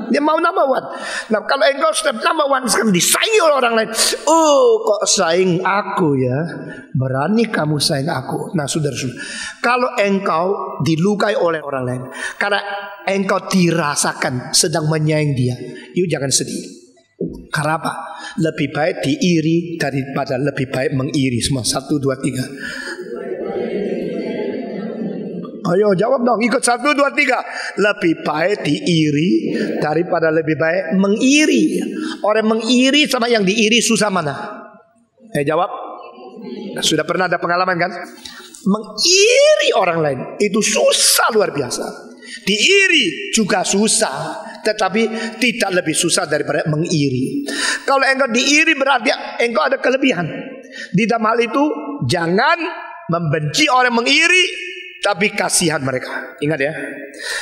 Dia mau number one. Nah kalau engkau sudah number one sekarang disaingi oleh orang lain. Oh kok saing aku ya. Berani kamu saing aku. Nah saudara-saudara, kalau engkau dilukai oleh orang lain karena engkau dirasakan sedang menyaing dia, yuk jangan sedih. Karena apa? Lebih baik diiri daripada lebih baik mengiri. Semua 1, 2, 3. Ayo jawab dong, ikut 1, 2, 3. Lebih baik diiri daripada lebih baik mengiri. Orang mengiri sama yang diiri susah mana? Jawab. Sudah pernah ada pengalaman kan? Mengiri orang lain itu susah luar biasa. Diiri juga susah, tetapi tidak lebih susah daripada mengiri. Kalau engkau diiri berarti engkau ada kelebihan. Di dalam hal itu jangan membenci orang mengiri, tapi kasihan mereka. Ingat ya,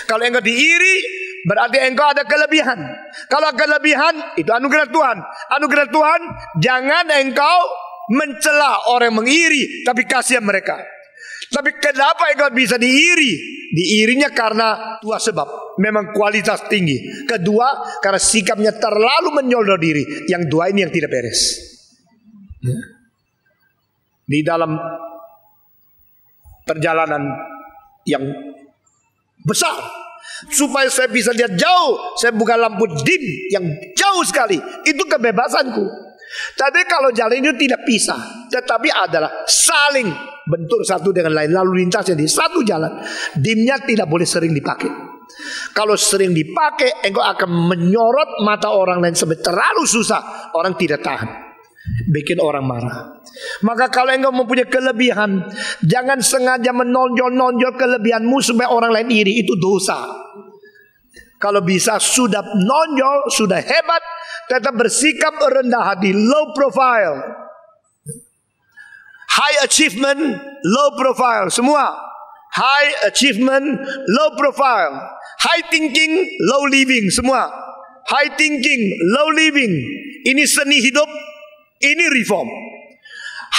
kalau engkau diiri berarti engkau ada kelebihan. Kalau kelebihan itu anugerah Tuhan. Anugerah Tuhan, jangan engkau mencela orang mengiri, tapi kasihan mereka. Tapi kenapa engkau bisa diiri? Diirinya karena dua sebab. Memang kualitas tinggi. Kedua, karena sikapnya terlalu menyolder diri. Yang dua ini yang tidak beres. Di dalam perjalanan yang besar, supaya saya bisa lihat jauh, saya buka lampu dim yang jauh sekali. Itu kebebasanku. Tapi kalau jalan itu tidak pisah, tetapi adalah saling bentur satu dengan lain. Lalu lintasnya di satu jalan. Dimnya tidak boleh sering dipakai. Kalau sering dipakai, engkau akan menyorot mata orang lain sampai terlalu susah. Orang tidak tahan, bikin orang marah. Maka kalau engkau mempunyai kelebihan, jangan sengaja menonjol-nonjol kelebihanmu supaya orang lain iri. Itu dosa. Kalau bisa sudah nonjol, sudah hebat, tetap bersikap rendah hati, low profile. High achievement, low profile. Semua high achievement, low profile. High thinking, low living. Semua high thinking, low living. Ini seni hidup, ini reform.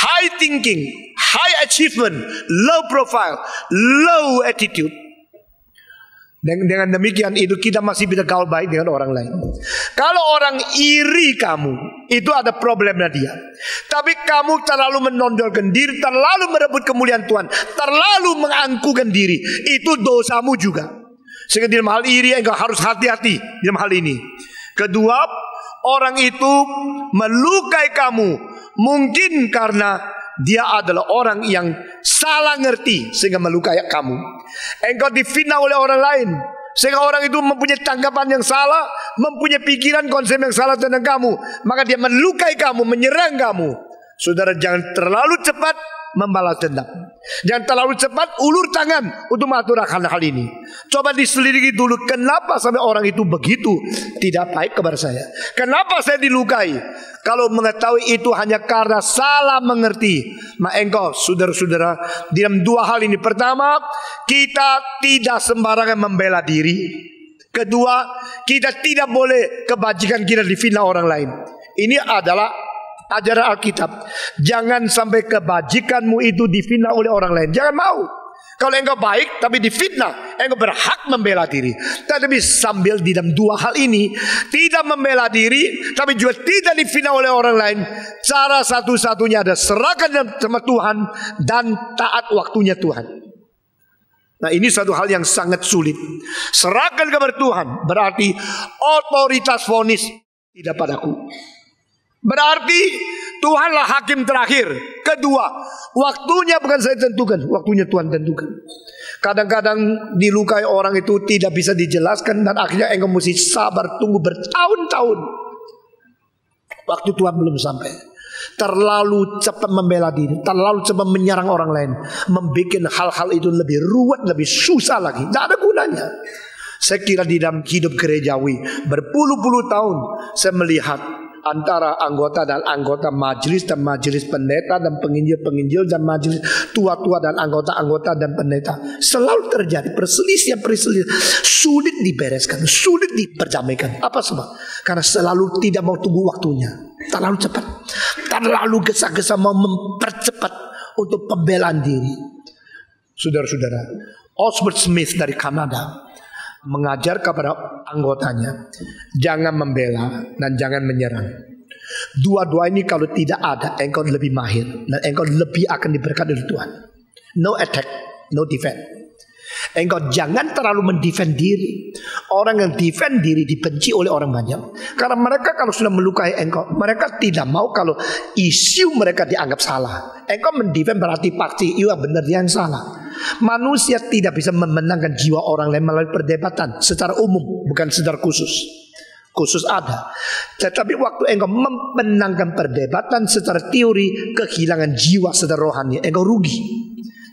High thinking, high achievement, low profile, low attitude. Dengan demikian itu kita masih bisa gaul baik dengan orang lain. Kalau orang iri kamu, itu ada problemnya dia. Tapi kamu terlalu menonjolkan diri, terlalu merebut kemuliaan Tuhan, terlalu mengangkuhkan diri, itu dosamu juga. Sehingga di dalam hal iri engkau harus hati-hati di dalam hal ini. Kedua, orang itu melukai kamu mungkin karena dia adalah orang yang salah ngerti sehingga melukai kamu. Engkau difitnah oleh orang lain sehingga orang itu mempunyai tanggapan yang salah, mempunyai pikiran konsep yang salah tentang kamu. Maka dia melukai kamu, menyerang kamu. Saudara jangan terlalu cepat membalas dendam. Jangan terlalu cepat ulur tangan untuk mengaturkan hal ini. Coba diselidiki dulu, kenapa sampai orang itu begitu tidak baik kepada saya. Kenapa saya dilukai? Kalau mengetahui itu hanya karena salah mengerti, maka engkau saudara-saudara di dalam dua hal ini. Pertama, kita tidak sembarangan membela diri. Kedua, kita tidak boleh kebajikan kita difitnah orang lain. Ini adalah ajaran Alkitab. Jangan sampai kebajikanmu itu difitnah oleh orang lain. Jangan mau. Kalau engkau baik tapi difitnah, engkau berhak membela diri. Tetapi sambil di dalam dua hal ini, tidak membela diri tapi juga tidak difitnah oleh orang lain, cara satu-satunya ada serahkan sama Tuhan dan taat waktunya Tuhan. Nah ini satu hal yang sangat sulit. Serahkan kepada Tuhan berarti otoritas vonis tidak padaku. Berarti Tuhanlah hakim terakhir. Kedua, waktunya bukan saya tentukan, waktunya Tuhan tentukan. Kadang-kadang dilukai orang itu tidak bisa dijelaskan, dan akhirnya engkau mesti sabar tunggu bertahun-tahun. Waktu Tuhan belum sampai. Terlalu cepat membela diri, terlalu cepat menyerang orang lain, membuat hal-hal itu lebih ruwet, lebih susah lagi. Tidak ada gunanya. Saya kira di dalam hidup gerejawi berpuluh-puluh tahun saya melihat antara anggota dan anggota majelis dan majelis pendeta dan penginjil-penginjil dan majelis tua-tua dan anggota-anggota dan pendeta selalu terjadi perselisihan sulit dibereskan, sulit diperdamaikan. Apa sebab? Karena selalu tidak mau tunggu waktunya, terlalu cepat, terlalu gesa-gesa mau mempercepat untuk pembelaan diri. Saudara-saudara, Oswald Smith dari Kanada mengajar kepada anggotanya, jangan membela dan jangan menyerang. Dua-dua ini kalau tidak ada, engkau lebih mahir dan engkau lebih akan diberkati oleh Tuhan. No attack, no defense. Engkau jangan terlalu mendefend diri. Orang yang defend diri dibenci oleh orang banyak. Karena mereka kalau sudah melukai engkau, mereka tidak mau kalau isu mereka dianggap salah. Engkau mendefend berarti pasti iya benar dia yang salah. Manusia tidak bisa memenangkan jiwa orang lain melalui perdebatan secara umum, bukan secara khusus. Khusus ada. Tetapi waktu engkau memenangkan perdebatan secara teori, kehilangan jiwa secara rohani, engkau rugi.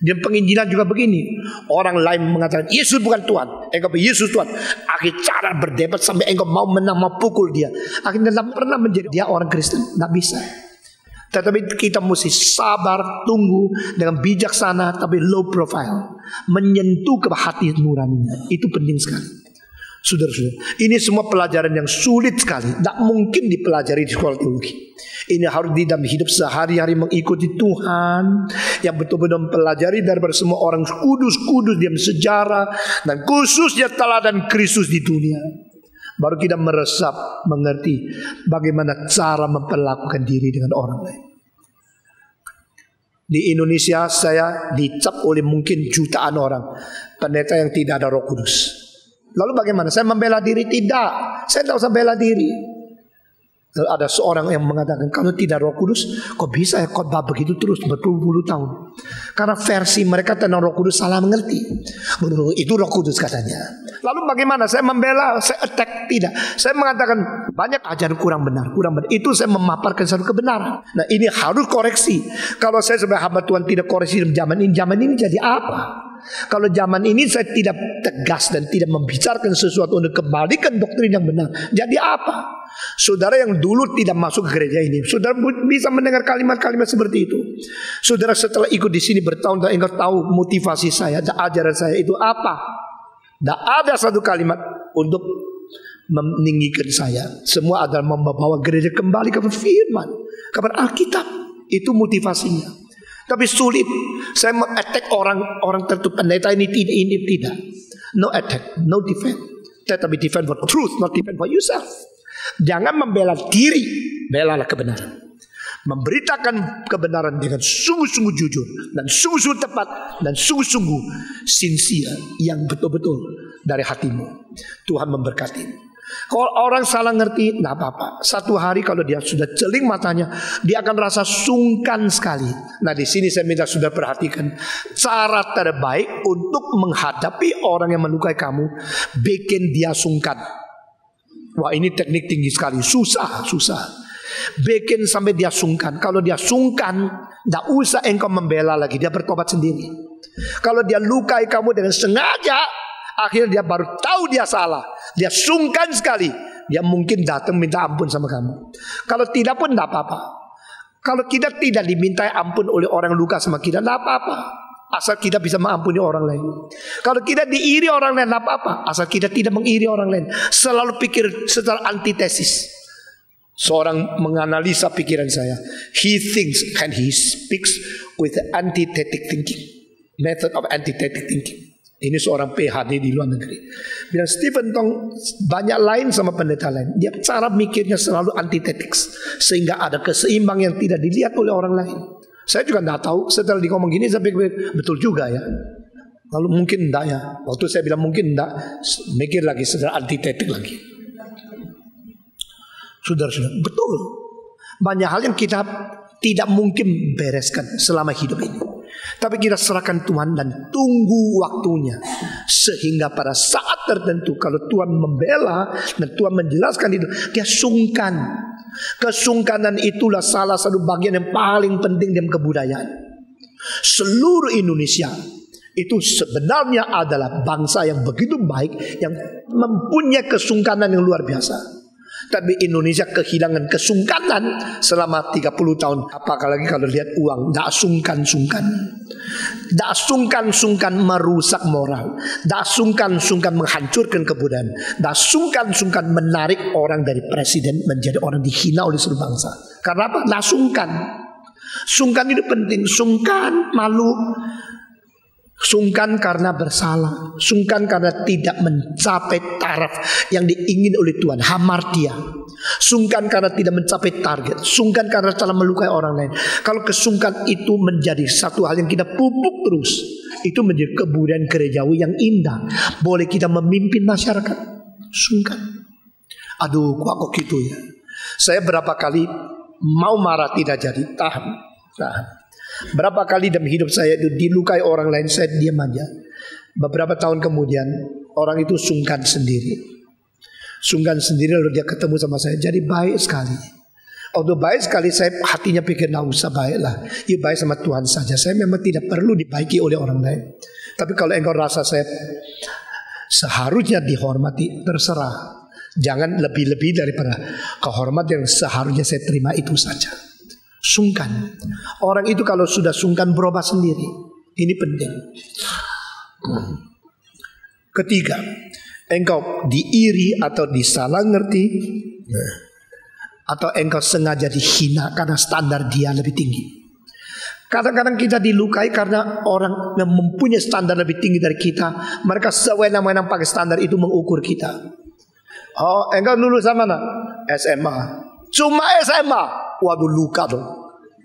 Dan penginjilan juga begini. Orang lain mengatakan Yesus bukan Tuhan, engkau Yesus Tuhan. Akhirnya cara berdebat sampai engkau mau menang, mau pukul dia. Akhirnya tidak pernah menjadi dia orang Kristen. Tidak bisa. Tetapi kita mesti sabar, tunggu dengan bijaksana, tapi low profile, menyentuh ke hati nuraninya. Itu penting sekali. Saudara-saudara, ini semua pelajaran yang sulit sekali, tidak mungkin dipelajari di sekolah teologi. Ini harus di dalam hidup sehari-hari mengikuti Tuhan, yang betul-betul mempelajari daripada semua orang kudus-kudus dalam sejarah, dan khususnya teladan Kristus di dunia. Baru kita meresap, mengerti bagaimana cara memperlakukan diri dengan orang lain. Di Indonesia saya dicap oleh mungkin jutaan orang, pendeta yang tidak ada Roh Kudus. Lalu bagaimana? Saya membela diri? Tidak. Saya tidak usah bela diri. Lalu ada seorang yang mengatakan, kalau tidak Roh Kudus, kok bisa ya khotbah begitu terus berpuluh-puluh tahun? Karena versi mereka tentang Roh Kudus salah mengerti. Itu Roh Kudus katanya. Lalu bagaimana? Saya membela, saya attack? Tidak. Saya mengatakan banyak ajaran kurang benar. Itu saya memaparkan satu kebenaran. Nah ini harus koreksi. Kalau saya sebagai hamba Tuhan tidak koreksi dalam zaman ini jadi apa? Kalau zaman ini saya tidak tegas dan tidak membicarakan sesuatu untuk kembalikan doktrin yang benar, jadi apa? Saudara yang dulu tidak masuk ke gereja ini, saudara bisa mendengar kalimat-kalimat seperti itu. Saudara setelah ikut di sini bertahun-tahun, engkau tahu motivasi saya, ajaran saya itu apa? Tidak ada satu kalimat untuk meninggikan saya. Semua adalah membawa gereja kembali kepada firman, kepada Alkitab. Itu motivasinya. Tapi sulit. Saya meng-attack orang tertentu, pendeta ini tidak. No attack, no defense. Tetapi defend for truth, not defend for yourself. Jangan membela diri, belalah kebenaran. Memberitakan kebenaran dengan sungguh-sungguh jujur, dan sungguh-sungguh tepat, dan sungguh-sungguh sincere, yang betul-betul dari hatimu. Tuhan memberkati. Kalau orang salah ngerti, tidak apa-apa. Satu hari kalau dia sudah celing matanya, dia akan rasa sungkan sekali. Nah di sini saya minta sudah perhatikan cara terbaik untuk menghadapi orang yang melukai kamu, bikin dia sungkan. Wah ini teknik tinggi sekali, susah. Bikin sampai dia sungkan. Kalau dia sungkan, tidak usah engkau membela lagi, dia bertobat sendiri. Kalau dia lukai kamu dengan sengaja, akhirnya dia baru tahu dia salah. Dia sungkan sekali. Dia mungkin datang minta ampun sama kamu. Kalau tidak pun tidak apa-apa. Kalau kita tidak diminta ampun oleh orang luka sama kita, tidak apa-apa. Asal kita bisa mengampuni orang lain. Kalau kita diiri orang lain, tidak apa-apa. Asal kita tidak mengiri orang lain. Selalu pikir secara antitesis. Seorang menganalisa pikiran saya. He thinks and he speaks with antithetic thinking. Method of antithetic thinking. Ini seorang PhD di luar negeri. Bilang Stephen Tong banyak lain sama pendeta lain. Dia cara mikirnya selalu antitetik, sehingga ada keseimbang yang tidak dilihat oleh orang lain. Saya juga tidak tahu. Setelah ngomong gini saya pikir betul juga ya. Lalu mungkin enggak ya. Waktu saya bilang mungkin enggak, mikir lagi secara antitetik lagi. Saudara-saudara, betul. Banyak hal yang kita tidak mungkin bereskan selama hidup ini. Tapi kita serahkan Tuhan dan tunggu waktunya. Sehingga pada saat tertentu kalau Tuhan membela dan Tuhan menjelaskan itu, dia sungkan. Kesungkanan itulah salah satu bagian yang paling penting dalam kebudayaan. Seluruh Indonesia itu sebenarnya adalah bangsa yang begitu baik, yang mempunyai kesungkanan yang luar biasa. Tapi Indonesia kehilangan kesungkanan selama 30 tahun. Apalagi kalau lihat uang, tidak sungkan-sungkan. Tidak sungkan-sungkan merusak moral. Tidak sungkan-sungkan menghancurkan kebudayaan. Tidak sungkan-sungkan menarik orang dari presiden menjadi orang dihina oleh seluruh bangsa. Karena apa? Tidak sungkan. Sungkan itu penting. Sungkan, malu. Sungkan karena bersalah, sungkan karena tidak mencapai taraf yang diingin oleh Tuhan, hamartia. Sungkan karena tidak mencapai target, sungkan karena telah melukai orang lain. Kalau kesungkan itu menjadi satu hal yang kita pupuk terus, itu menjadi kebudayaan gerejawi yang indah. Boleh kita memimpin masyarakat, sungkan. Aduh, kok gitu ya. Saya berapa kali mau marah tidak jadi, tahan. Berapa kali dalam hidup saya itu dilukai orang lain, saya diam aja. Beberapa tahun kemudian orang itu sungkan sendiri. Sungkan sendiri lalu dia ketemu sama saya, jadi baik sekali. Waktu baik sekali saya hatinya pikir, nah usah baik lah, ya baik sama Tuhan saja. Saya memang tidak perlu dibaiki oleh orang lain. Tapi kalau engkau rasa saya seharusnya dihormati, terserah. Jangan lebih-lebih daripada kehormatan yang seharusnya saya terima itu saja. Sungkan. Orang itu kalau sudah sungkan berubah sendiri. Ini penting. Ketiga, engkau diiri atau disalah ngerti, atau engkau sengaja dihina karena standar dia lebih tinggi. Kadang-kadang kita dilukai karena orang yang mempunyai standar lebih tinggi dari kita. Mereka sewenang-wenang pakai standar itu mengukur kita. Oh, engkau lulusan mana? SMA. Cuma SMA. Waduh, luka dong.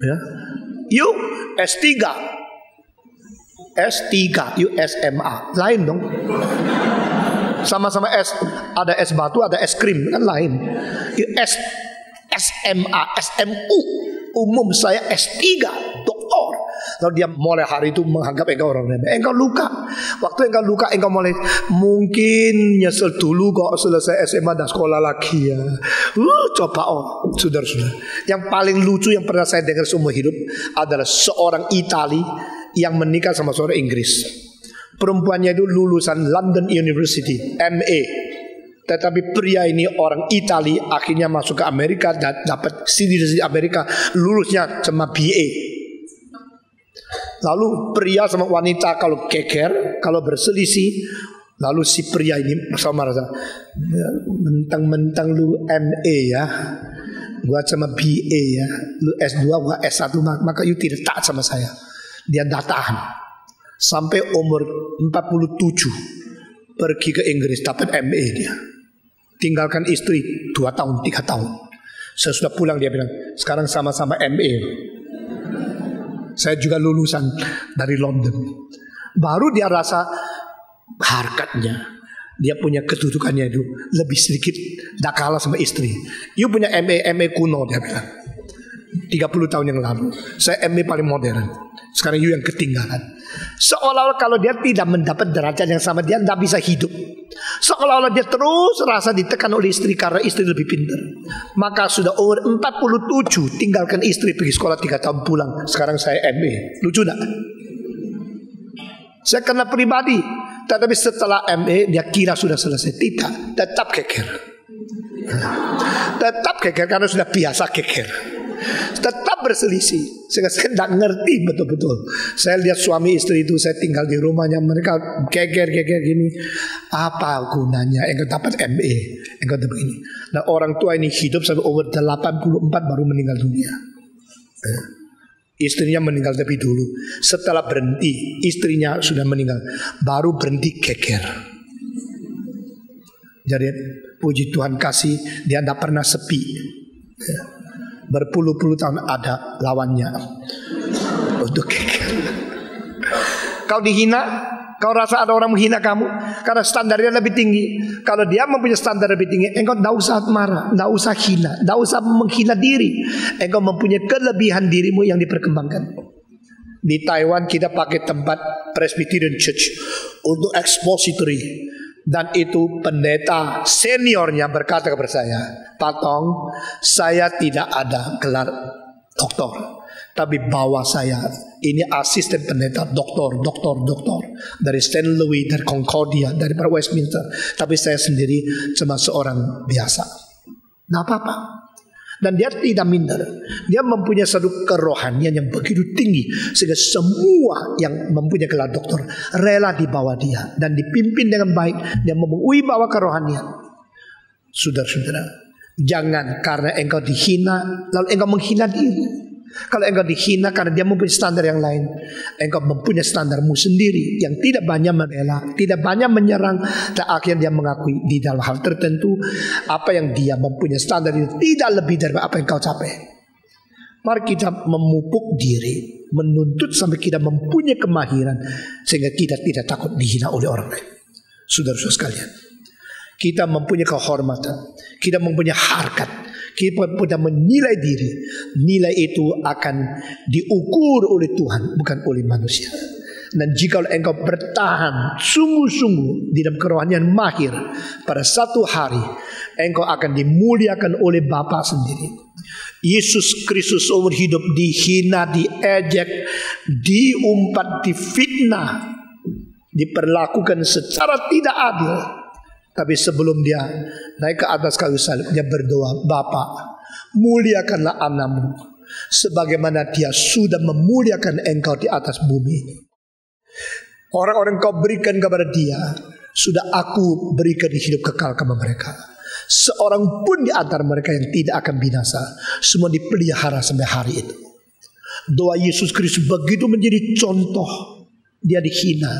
Ya. Yuk S3. S3, yuk SMA. Lain dong. Sama-sama S. Ada es batu, ada es krim, kan lain. Yuk SMA, SMU. Umum saya S3, doktor. Lalu dia mulai hari itu menganggap engkau orang remeh. Engkau luka. Waktu engkau luka, engkau mulai mungkin nyesel dulu kok selesai SMA dan sekolah lagi ya. Coba saudara-saudara. Yang paling lucu yang pernah saya dengar seumur hidup adalah seorang Itali yang menikah sama seorang Inggris. Perempuannya itu lulusan London University, MA. Tetapi pria ini orang Itali, akhirnya masuk ke Amerika dan dapat citizenship Amerika, lulusnya cuma BA. Lalu pria sama wanita kalau keker, kalau berselisih, lalu si pria ini sama rasa, mentang-mentang lu MA ya, gua cuma BA ya, lu S2 gua S1, maka you tidak taat sama saya. Dia tahan sampai umur 47 pergi ke Inggris dapat MA dia. Tinggalkan istri 2 tahun 3 tahun. Sesudah pulang dia bilang, sekarang sama-sama MA. Saya juga lulusan dari London. Baru dia rasa harkatnya, dia punya kedudukannya itu lebih sedikit tidak kalah sama istri. You punya MA kuno, dia bilang 30 tahun yang lalu. Saya MA paling modern. Sekarang you yang ketinggalan. Seolah-olah kalau dia tidak mendapat derajat yang sama, dia tidak bisa hidup. Seolah-olah dia terus rasa ditekan oleh istri karena istri lebih pintar. Maka sudah umur 47 tinggalkan istri, pergi sekolah 3 tahun pulang. Sekarang saya MA. Lucu tak? Saya kena pribadi. Tetapi setelah MA dia kira sudah selesai. Tidak, tetap keker. Tetap keker karena sudah biasa keker. Tetap berselisih. Sehingga saya tidak ngerti betul-betul. Saya lihat suami istri itu, saya tinggal di rumahnya, mereka geger gini. Apa gunanya? Engkau dapat MA, engkau dapat begini. Nah, orang tua ini hidup sampai umur 84 baru meninggal dunia. Istrinya meninggal lebih dulu. Setelah berhenti, istrinya sudah meninggal, baru berhenti geger. Jadi puji Tuhan kasih, dia tidak pernah sepi. Berpuluh-puluh tahun ada lawannya untuk geger. Kau dihina, kau rasa ada orang menghina kamu karena standarnya lebih tinggi. Kalau dia mempunyai standar lebih tinggi, engkau tidak usah marah, tidak usah hina, tidak usah menghina diri. Engkau mempunyai kelebihan dirimu yang diperkembangkan. Di Taiwan kita pakai tempat Presbyterian Church untuk expository. Dan itu pendeta seniornya berkata kepada saya, Pak Tong, saya tidak ada gelar doktor, tapi bawa saya ini asisten pendeta doktor dari St. Louis, dari Concordia, dari Westminster. Tapi saya sendiri cuma seorang biasa. Tidak apa-apa. Dan dia tidak minder. Dia mempunyai satu kerohanian yang begitu tinggi, sehingga semua yang mempunyai gelar doktor rela di bawah dia dan dipimpin dengan baik. Dia mempunyai bawa kerohanian. Saudara-saudara, jangan karena engkau dihina lalu engkau menghina diri. Kalau engkau dihina karena dia mempunyai standar yang lain, engkau mempunyai standarmu sendiri yang tidak banyak membela, tidak banyak menyerang, dan akhirnya dia mengakui di dalam hal tertentu apa yang dia mempunyai standar itu tidak lebih dari apa yang kau capai. Mari kita memupuk diri, menuntut sampai kita mempunyai kemahiran sehingga kita tidak takut dihina oleh orang lain. Saudara-saudara sekalian, kita mempunyai kehormatan, kita mempunyai harkat, kita punya menilai diri. Nilai itu akan diukur oleh Tuhan, bukan oleh manusia. Dan jika engkau bertahan sungguh-sungguh di dalam kerohanian mahir, pada satu hari engkau akan dimuliakan oleh Bapa sendiri. Yesus Kristus seumur hidup dihina, diejek, diumpat, difitnah, diperlakukan secara tidak adil. Tapi sebelum dia naik ke atas kayu salib, dia berdoa, Bapa, muliakanlah anakmu sebagaimana dia sudah memuliakan engkau di atas bumi. Orang-orang kau berikan kepada dia, sudah aku berikan hidup kekal kepada mereka. Seorang pun di antara mereka yang tidak akan binasa, semua dipelihara sampai hari itu. Doa Yesus Kristus begitu menjadi contoh. Dia dihina,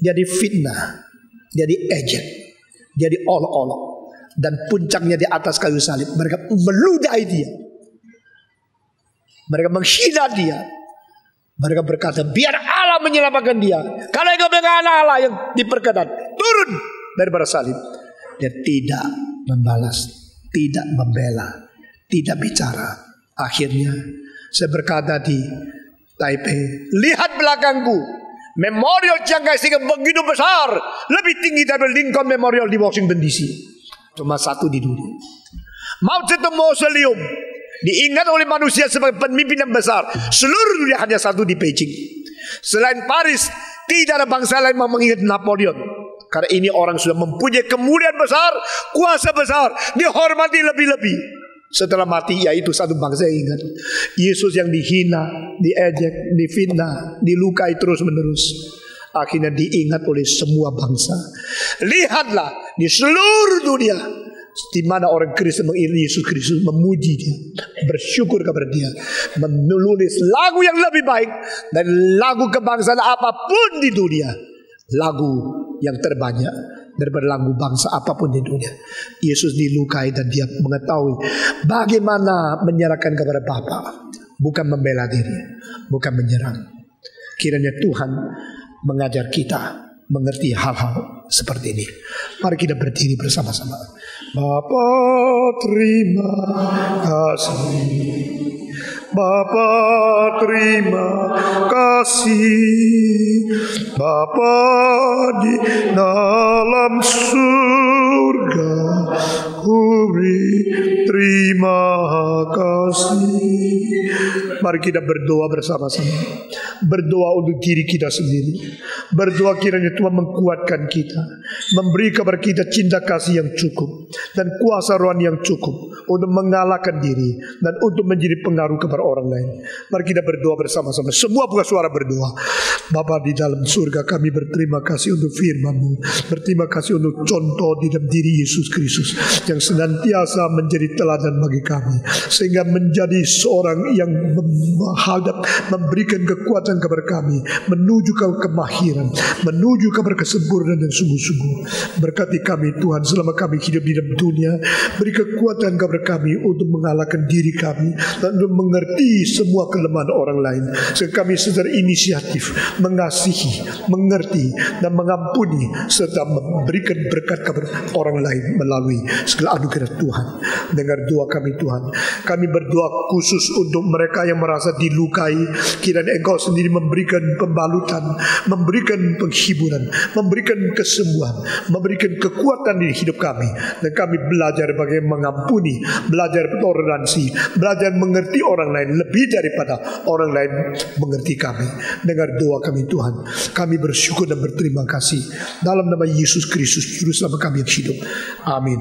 dia difitnah, dia diejek, dia diolok-olok, dan puncaknya di atas kayu salib mereka meludahi dia, mereka menghina dia, mereka berkata, biar Allah menyelamatkan dia. Kalau engkau dengan Allah yang diperkenan, turun daripada salib. Dia tidak membalas, tidak membela, tidak bicara. Akhirnya saya berkata di Taipei, lihat belakangku, Memorial Chiang Kai-shek begitu besar, lebih tinggi dari Lincoln Memorial di Washington DC. Cuma satu di dunia. Mao Zedong Mausoleum diingat oleh manusia sebagai pemimpin yang besar. Seluruh dunia hanya satu di Beijing. Selain Paris, tidak ada bangsa lain yang mengingat Napoleon. Karena ini orang sudah mempunyai kemuliaan besar, kuasa besar, dihormati lebih-lebih. Setelah mati, yaitu satu bangsa yang ingat. Yesus yang dihina, diejek, difitnah, dilukai terus-menerus, akhirnya diingat oleh semua bangsa. Lihatlah di seluruh dunia, di mana orang Kristen mengiringi Yesus Kristus, memuji dia, bersyukur kepada dia, menulis lagu yang lebih baik dan lagu kebangsaan apapun di dunia, lagu yang terbanyak daripada lagu bangsa apapun di dunia. Yesus dilukai dan dia mengetahui bagaimana menyerahkan kepada Bapa, bukan membela diri, bukan menyerang. Kiranya Tuhan mengajar kita mengerti hal-hal seperti ini. Mari kita berdiri bersama-sama. Bapa, terima kasih. Bapa, terima kasih. Bapa di dalam surga, beri terima kasih. Mari kita berdoa bersama-sama. Berdoa untuk diri kita sendiri. Berdoa kiranya Tuhan mengkuatkan kita, memberi kepada kita cinta kasih yang cukup dan kuasa rohani yang cukup untuk mengalahkan diri dan untuk menjadi pengaruh kepada orang lain. Mari kita berdoa bersama-sama. Semua buka suara berdoa. Bapa di dalam surga, kami berterima kasih untuk firman-Mu. Berterima kasih untuk contoh di dalam diri Yesus Kristus yang senantiasa menjadi teladan bagi kami, sehingga menjadi seorang yang menghadap, memberikan kekuatan kepada kami menuju ke kemahiran, menuju kepada kesempurnaan dan sungguh-sungguh. Berkati kami Tuhan selama kami hidup di dalam dunia. Beri kekuatan kepada kami untuk mengalahkan diri kami dan untuk mengerti semua kelemahan orang lain, sehingga kami secara inisiatif mengasihi, mengerti dan mengampuni serta memberikan berkat kepada orang lain melalui segala anugerah Tuhan. Dengar doa kami Tuhan. Kami berdoa khusus untuk mereka yang merasa dilukai. Kiranya Engkau sendiri memberikan pembalutan, memberikan penghiburan, memberikan kesembuhan, memberikan kekuatan di hidup kami. Dan kami belajar bagaimana mengampuni, belajar toleransi, belajar mengerti orang lain lebih daripada orang lain mengerti kami. Dengar doa kami Tuhan. Kami bersyukur dan berterima kasih dalam nama Yesus Kristus Juru Selamat kami yang hidup. Amin.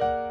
Tuhan.